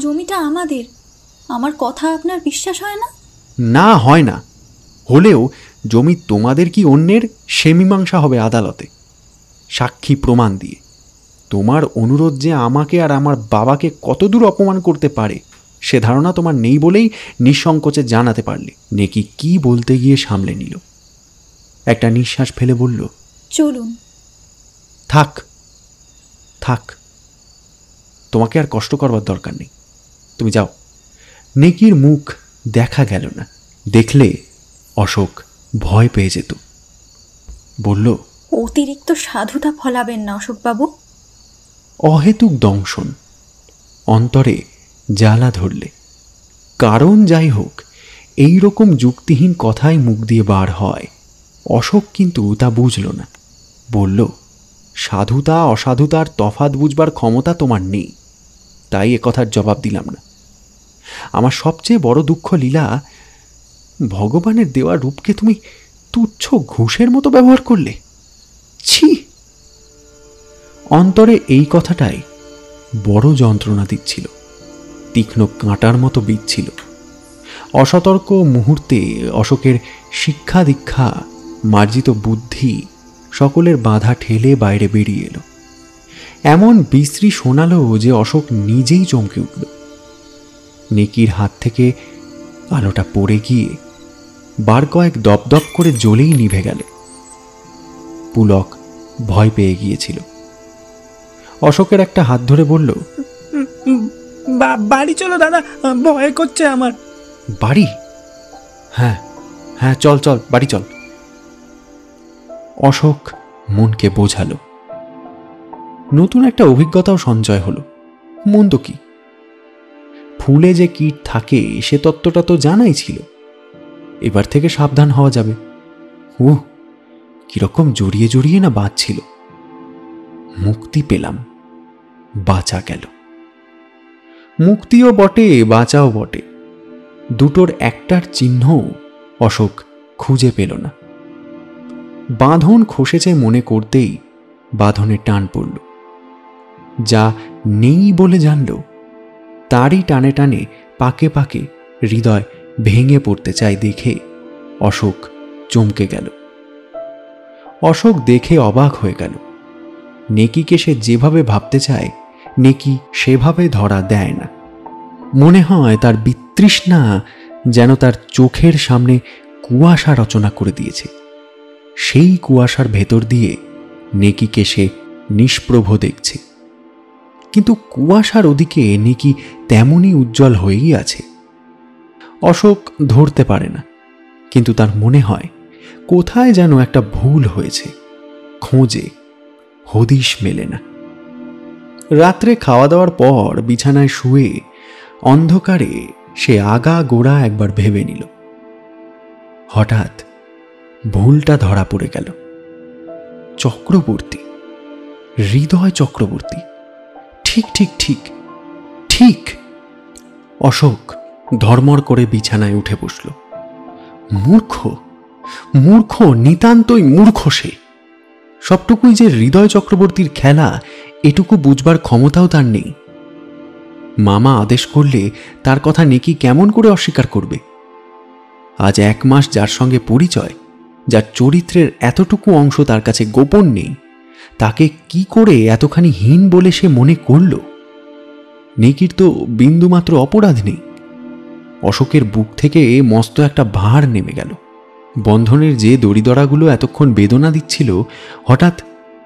জমিটা আমাদের। আমার কথা আপনার বিশ্বাস হয় না? না, হয় না। হলেও জমি তোমাদের কি অন্যের সে মীমাংসা হবে আদালতে, সাক্ষী প্রমাণ দিয়ে। তোমার অনুরোধ যে আমাকে আর আমার বাবাকে কতদূর অপমান করতে পারে সে ধারণা তোমার নেই বলেই নিঃসংকোচে জানাতে পারলে। নেকি কি বলতে গিয়ে সামলে নিল। একটা নিঃশ্বাস ফেলে বলল, চলুন। থাক থাক, তোমাকে আর কষ্ট করবার দরকার নেই, তুমি যাও। নেকির মুখ দেখা গেল না। দেখলে অশোক ভয় পেয়ে যেত। বলল, অতিরিক্ত সাধুতা ফলাবেন না অশোকবাবু। অহেতুক দংশন, অন্তরে জ্বালা ধরলে। কারণ যাই হোক, এই রকম যুক্তিহীন কথাই মুখ দিয়ে বার হয়। অশোক কিন্তু তা বুঝল না। বলল, সাধুতা অসাধুতার তফাৎ বুঝবার ক্ষমতা তোমার নেই, তাই একথার জবাব দিলাম না। আমার সবচেয়ে বড় দুঃখ লীলা, ভগবানের দেওয়া রূপকে তুমি তুচ্ছ ঘুষের মতো ব্যবহার করলে। ছি! অন্তরে এই কথাটাই বড় যন্ত্রণা দিচ্ছিল, তীক্ষ্ণ কাঁটার মতো বিচ্ছিল। অসতর্ক মুহূর্তে অশোকের শিক্ষা দীক্ষা মার্জিত বুদ্ধি সকলের বাধা ঠেলে বাইরে বেরিয়ে এলো। এমন বিশ্রী শোনালো যে অশোক নিজেই চমকে উঠল। নেকির হাত থেকে আলোটা পড়ে গিয়ে বার কয়েক দপদপ করে জ্বলেই নিভে গেল। পুলক ভয় পেয়ে গিয়েছিল। অশোকের একটা হাত ধরে বলল, বাড়ি চলো দাদা, ভয় করছে আমার। বাড়ি? হ্যাঁ হ্যাঁ, চল চল, বাড়ি চল। অশোক মনকে বোঝালো। নতুন একটা অভিজ্ঞতাও সঞ্চয় হলো। মন্দ কি? ফুলে যে কীট থাকে সে তত্ত্বটা তো জানাই ছিল। এবার থেকে সাবধান হওয়া যাবে। কিরকম জড়িয়ে জড়িয়ে না বাঁচছিল। মুক্তি পেলাম, বাঁচা গেল। মুক্তিও বটে, বাঁচাও বটে। দুটোর একটার চিহ্ন অশোক খুঁজে পেল না। বাঁধন খসেছে মনে করতেই বাঁধনে টান পড়ল। যা নেই বলে জানল তারই টানে টানে পাকে পাকে হৃদয় ভেঙে পড়তে চায় দেখে অশোক চমকে গেল। অশোক দেখে অবাক হয়ে গেল। নেকিকে সে যেভাবে ভাবতে চায় নেকি সেভাবে ধরা দেয় না। মনে হয় তার বিতৃষ্ণা যেন তার চোখের সামনে কুয়াশা রচনা করে দিয়েছে। সেই কুয়াশার ভেতর দিয়ে নেকিকে সে নিষ্প্রভ দেখছে, কিন্তু কুয়াশার ওদিকে নেকি তেমনই উজ্জ্বল হয়েই আছে। অশোক ধরতে পারে না, কিন্তু তার মনে হয় কোথায় যেন একটা ভুল হয়েছে। খোঁজে, হদিশ মেলে না। রাত্রে খাওয়া দাওয়ার পর বিছানায় শুয়ে অন্ধকারে সে আগা গোড়া একবার ভেবে নিল। হঠাৎ ভুলটা ধরা পড়ে গেল। চক্রবর্তী, হৃদয় চক্রবর্তী, ঠিক ঠিক ঠিক ঠিক। অশোক ধর্মর করে বিছানায় উঠে বসল। মূর্খ, মূর্খ, নিতান্তই মূর্খ সে। সবটুকুই যে হৃদয় চক্রবর্তীর খেলা, এটুকু বুঝবার ক্ষমতাও তার নেই। মামা আদেশ করলে তার কথা নেকি কেমন করে অস্বীকার করবে? আজ 1 মাস যার সঙ্গে পরিচয়, যার চরিত্রের এতটুকু অংশ তার কাছে গোপন নেই, তাকে কি করে এতখানি হীন বলে সে মনে করল? নেকির তো বিন্দুমাত্র অপরাধ নেই। অশোকের বুক থেকে মস্ত একটা ভার নেমে গেল। বন্ধনের যে দড়িদড়াগুলো এতক্ষণ বেদনা দিচ্ছিল, হঠাৎ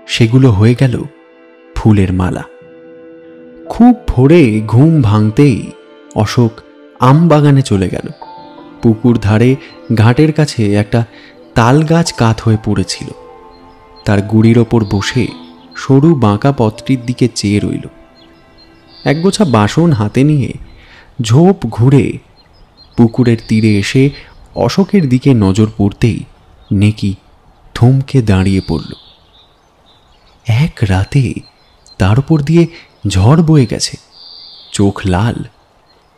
সেগুলো হয়ে গেল ফুলের মালা। খুব ভোরে ঘুম ভাঙতেই অশোক আমবাগানে চলে গেল। পুকুর ধারে ঘাটের কাছে একটা তাল গাছ কাত হয়ে পড়েছিল। তার গুড়ির ওপর বসে সরু বাঁকা পথটির দিকে চেয়ে রইল। একগোছা বাসন হাতে নিয়ে ঝোপ ঘুরে পুকুরের তীরে এসে অশোকের দিকে নজর পড়তেই নেকি থমকে দাঁড়িয়ে পড়ল। এক রাতে তার উপর দিয়ে ঝড় বয়ে গেছে। চোখ লাল,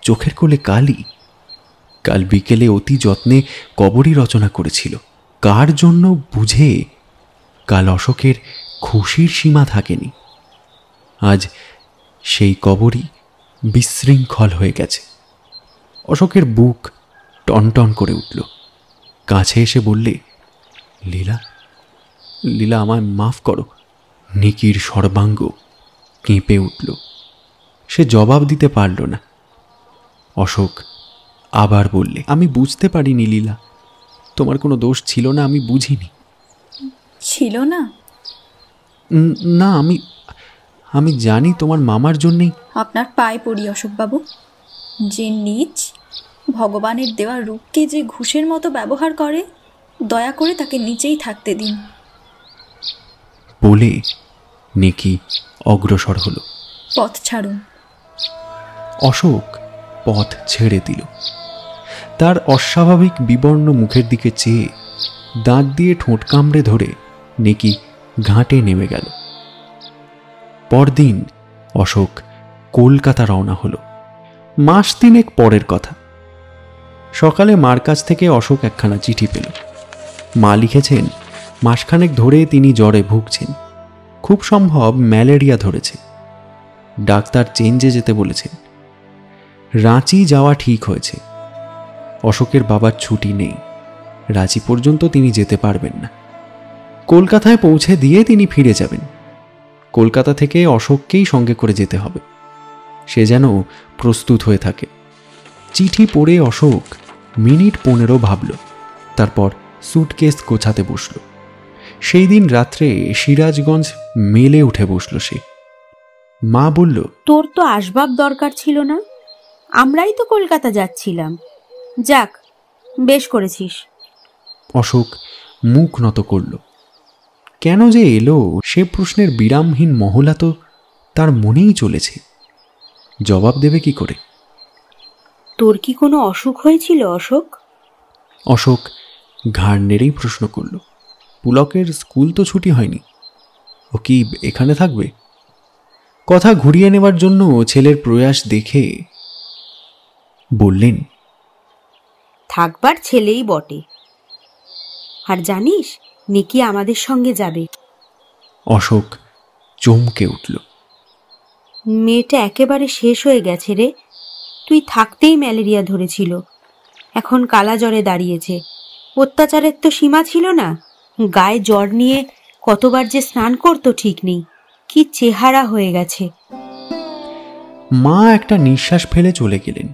চোখের কোলে কালি। কাল বিকেলে অতি যত্নে কবরী রচনা করেছিল। কার জন্য বুঝে কাল অশোকের খুশির সীমা থাকেনি। আজ সেই কবরী বিশৃঙ্খল হয়ে গেছে। অশোকের বুক টনটন করে উঠল। কাছে এসে বললে, লীলা, লীলা, আমায় মাফ করো। নিকির সর্বাঙ্গ কেঁপে উঠল। সে জবাব দিতে পারল না। অশোক আবার বললে, আমি বুঝতে পারিনি লীলা, তোমার কোনো দোষ ছিল না, আমি বুঝিনি। ছিল না? না, আমি জানি তোমার মামার জন্যেই। আপনার পায়ে পড়ি অশোকবাবু। যে নীচ ভগবানের দেওয়া রূপকে যে ঘুষের মতো ব্যবহার করে, দয়া করে তাকে নিচেই থাকতে দিন। বলে নেকি অগ্রসর হল। পথ ছাড়ুন। অশোক পথ ছেড়ে দিল। তার অস্বাভাবিক বিবর্ণ মুখের দিকে চেয়ে দাঁত দিয়ে ঠোঁট কামড়ে ধরে নেকি ঘাটে নেমে গেল। পরদিন অশোক কলকাতা রওনা হল। মাস 3 পরের কথা। সকালে মার কাছ থেকে অশোক একখানা চিঠি পেল। মা লিখেছেন, মাসখানেক ধরে তিনি জ্বরে ভুগছেন। খুব সম্ভব ম্যালেরিয়া ধরেছে। ডাক্তার চেঞ্জে যেতে বলেছেন। রাঁচি যাওয়া ঠিক হয়েছে। অশোকের বাবার ছুটি নেই। রাঁচি পর্যন্ত তিনি যেতে পারবেন না। কলকাতায় পৌঁছে দিয়ে তিনি ফিরে যাবেন। কলকাতা থেকে অশোককেই সঙ্গে করে যেতে হবে। সে যেন প্রস্তুত হয়ে থাকে। চিঠি পড়ে অশোক মিনিট 15 ভাবল, তারপর সুটকেস গোছাতে বসল। সেই দিন রাত্রে সিরাজগঞ্জ মেলে উঠে বসল সে। মা বলল, তোর তো আসবাব দরকার ছিল না, আমরাই তো কলকাতা যাচ্ছিলাম। যাক, বেশ করেছিস। অশোক মুখ নত করল। কেন যে এলো সে প্রশ্নের বিরামহীন মহলা তো তার মনেই চলেছে। জবাব দেবে কি করে? তোর কি কোনো অসুখ হয়েছিল অশোক? অশোক ঘাড় নেড়েই প্রশ্ন করল। পুলকের স্কুল তো ছুটি হয়নি, ও কি এখানে থাকবে? কথা ঘুরিয়ে নেবার জন্য ছেলের প্রয়াস দেখে বললেন, থাকবার ছেলেই বটে। আর জানিস, নিকি আমাদের সঙ্গে যাবে। অশোক চমকে উঠল। মেয়েটা একেবারে শেষ হয়ে গেছে রে। তুই থাকতেই ম্যালেরিয়া ধরেছিল, এখন কালা জ্বরে দাঁড়িয়েছে। অত্যাচারের তো সীমা ছিল না। গায়ে জ্বর নিয়ে কতবার যে স্নান করতো ঠিক নেই। কি চেহারা হয়ে গেছে। মা একটা নিঃশ্বাস ফেলে চলে গেলেন।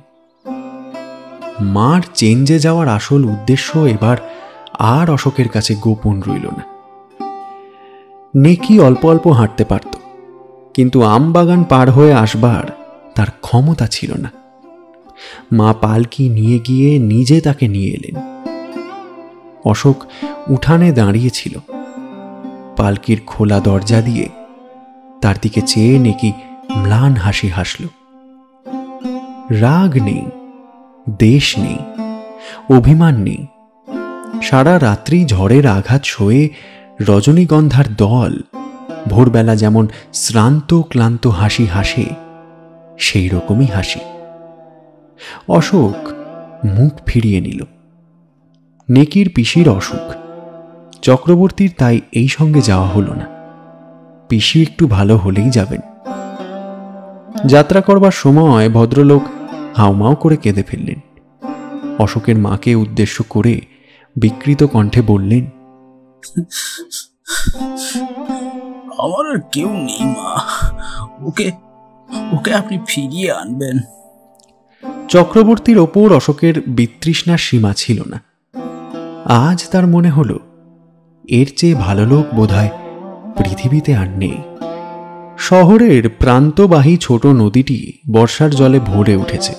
মার চেঞ্জে যাওয়ার আসল উদ্দেশ্য এবার আর অশোকের কাছে গোপন রইল না। নেকি অল্প অল্প হাঁটতে পারত, কিন্তু আমবাগান পার হয়ে আসবার তার ক্ষমতা ছিল না। মা পালকি নিয়ে গিয়ে নিজে তাকে নিয়ে এলেন। অশোক উঠানে দাঁড়িয়েছিল। পালকির খোলা দরজা দিয়ে তার দিকে চেয়ে নেকি ম্লান হাসি হাসল। রাগ নেই, দেশ নেই, অভিমান নেই। সারা রাত্রি ঝড়ের আঘাত সয়ে রজনীগন্ধার দল ভোরবেলা যেমন শ্রান্ত ক্লান্ত হাসি হাসে, সেই রকমই হাসি। অশোক মুখ ফিরিয়ে নিল। নেকির পিসির অসুখ, চক্রবর্তীর তাই এই সঙ্গে যাওয়া হলো না। পিসি একটু ভালো হলেই যাবেন। যাত্রা করবার সময় ভদ্রলোক হাউমাউ করে কেঁদে ফেললেন। অশোকের মাকে উদ্দেশ্য করে বিকৃত কণ্ঠে বললেন, আমার আর কেউ নেই মা, ওকে ওকে আপনি ফিরিয়ে আনবেন। চক্রবর্তীর ওপর অশোকের বিতৃষ্ণার সীমা ছিল না। আজ তার মনে হলো এর চেয়ে ভালো লোক বোধহয় পৃথিবীতে আর নেই। শহরের প্রান্তবাহী ছোট নদীটি বর্ষার জলে ভরে উঠেছে।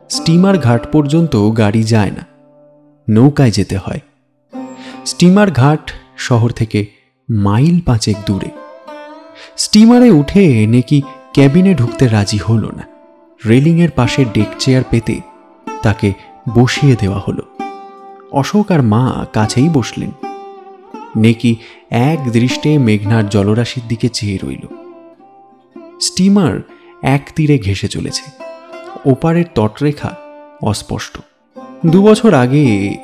স্টিমার ঘাট পর্যন্ত গাড়ি যায় না, নৌকায় যেতে হয়। স্টিমার ঘাট শহর থেকে মাইল 5 দূরে। স্টিমারে উঠে নেকি ক্যাবিনে ঢুকতে রাজি হল না। রেলিংয়ের পাশে ডেক চেয়ার পেতে তাকে বসিয়ে দেওয়া হলো। অশোক আর মা কাছেই বসলেন। নেকি এক দৃষ্টে মেঘনার জলরাশির দিকে চেয়ে রইল। স্টিমার এক তীরে ঘেঁষে চলেছে, ওপারের তটরেখা অস্পষ্ট। 2 বছর আগে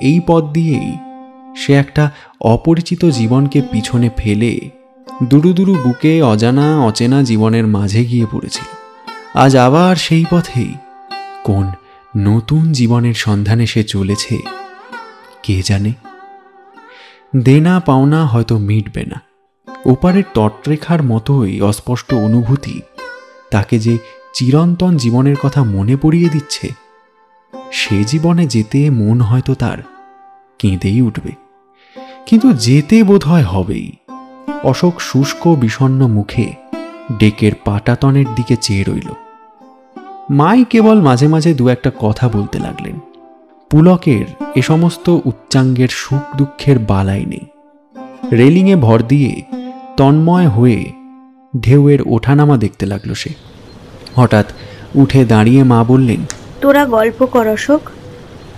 এই পথ দিয়েই সে একটা অপরিচিত জীবনকে পিছনে ফেলে দুরু দুরু বুকে অজানা অচেনা জীবনের মাঝে গিয়ে পড়েছিল। আজ আবার সেই পথেই কোন নতুন জীবনের সন্ধানে সে চলেছে কে জানে। দেনা পাওনা হয়তো মিটবে না। ওপারের তটরেখার মতোই অস্পষ্ট অনুভূতি তাকে যে চিরন্তন জীবনের কথা মনে পড়িয়ে দিচ্ছে। সে জীবনে যেতে মন হয়তো তার কেঁদেই উঠবে, কিন্তু যেতে বোধহয় হবেই। অশোক শুষ্ক বিষণ্ণ মুখে ডেকের পাটাতনের দিকে চেয়ে রইল। মাই কেবল মাঝে মাঝে 2-1 কথা বলতে লাগলেন। পুলকের এ সমস্ত উচ্চাঙ্গের সুখ দুঃখের বালাই নেই। রেলিংয়ে ভর দিয়ে তন্ময় হয়ে ঢেউয়ের ওঠানামা দেখতে লাগলো সে। হঠাৎ উঠে দাঁড়িয়ে মা বললেন, তোরা গল্প কর অশোক,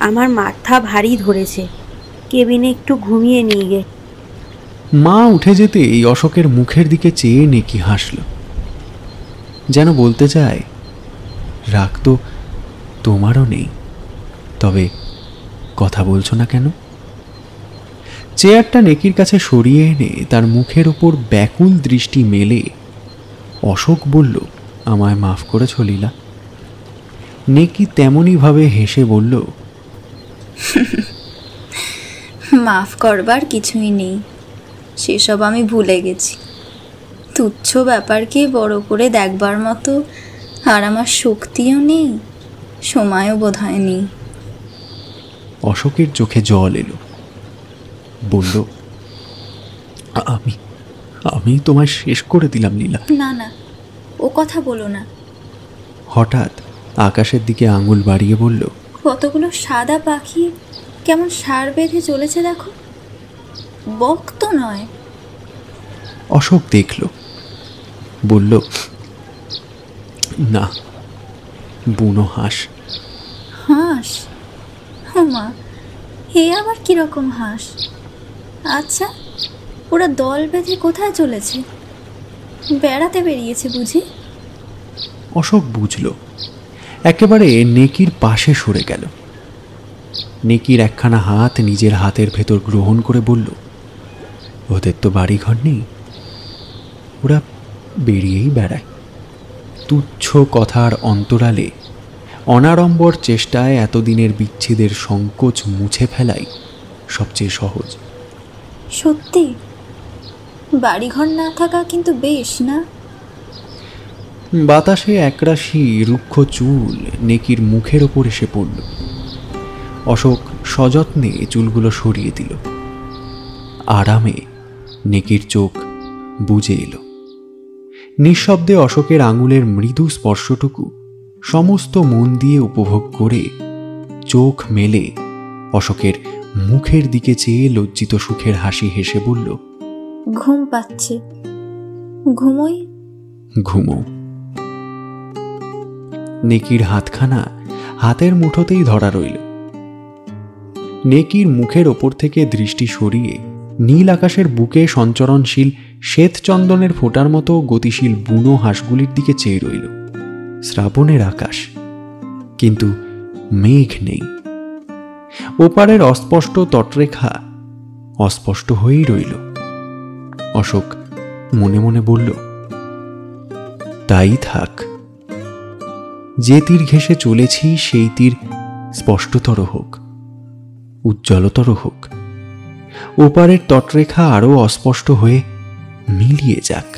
আমার মাথা ভারী ধরেছে, কেবিনে একটু ঘুমিয়ে নিয়ে গে। মা উঠে যেতেই অশোকের মুখের দিকে চেয়ে নেকি হাসল, যেন বলতে চায়, রাগ তো তোমারও নেই, তবে কথা বলছো না কেন? চেয়ারটা নেকির কাছে সরিয়ে এনে তার মুখের ওপর ব্যাকুল দৃষ্টি মেলে অশোক বলল, আমায় মাফ করেছ লীলা। নেকি তেমনই ভাবে হেসে বলল, মাফ করবার কিছুই নেই, সেসব আমি ভুলে গেছি। তুচ্ছ ব্যাপারকে বড় করে দেখবার মতো আর আমার শক্তিও নেই, সময়ও বোধহয় নেই। অশোকের চোখে জল এলো। বলল, আমি তোমায় শেষ করে দিলাম লীলা। না না, ও কথা বলো না। হঠাৎ আকাশের দিকে আঙুল বাড়িয়ে বলল, কতগুলো সাদা পাখি কেমন সার বেঁধে চলেছে দেখো, বক তো নয়। অশোক দেখল, বলল, না, বুনো হাঁস। হাঁস? মা, হে আবার কিরকম হাঁস? আচ্ছা, ওরা দল বেঁধে কোথায় চলেছে? বেড়াতে বেরিয়েছে বুঝি? অশোক বুঝল, একেবারে নেকির পাশে সরে গেল। নেকির একখানা হাত নিজের হাতের ভেতর গ্রহণ করে বলল, ওদের তো বাড়িঘর নেই, ওরা বেরিয়েই বেড়ায়। তুচ্ছ কথার অন্তরালে অনাড়ম্বর চেষ্টায় এতদিনের বিচ্ছেদের সংকোচ মুছে ফেলাই সবচেয়ে সহজ। সত্যি বাড়িঘর না থাকা কিন্তু বেশ না? বাতাসে একরাশি রুক্ষ চুল নেকির মুখের ওপর এসে পড়ল। অশোক সযত্নে চুলগুলো সরিয়ে দিল। আরামে নেকির চোখ বুজে এলো। নিঃশব্দে অশোকের আঙুলের মৃদু স্পর্শটুকু সমস্ত মন দিয়ে উপভোগ করে চোখ মেলে অশোকের মুখের দিকে চেয়ে লজ্জিত সুখের হাসি হেসে বলল, ঘুম পাচ্ছে, ঘুমোই। ঘুমো। নেকির হাতখানা হাতের মুঠোতেই ধরা রইল। নেকির মুখের ওপর থেকে দৃষ্টি সরিয়ে নীল আকাশের বুকে সঞ্চরণশীল শ্বেত চন্দনের ফোঁটার মতো গতিশীল বুনো হাঁসগুলির দিকে চেয়ে রইল। শ্রাবণের আকাশ, কিন্তু মেঘ নেই। ওপারের অস্পষ্ট তটরেখা অস্পষ্ট হয়েই রইল। অশোক মনে মনে বলল, তাই থাক। যে তীর ঘেঁষে চলেছি সেই তীর স্পষ্টতর হোক, উজ্জ্বলতর হোক, ওপারের তটরেখা আরও অস্পষ্ট হয়ে মিলিয়ে যাক।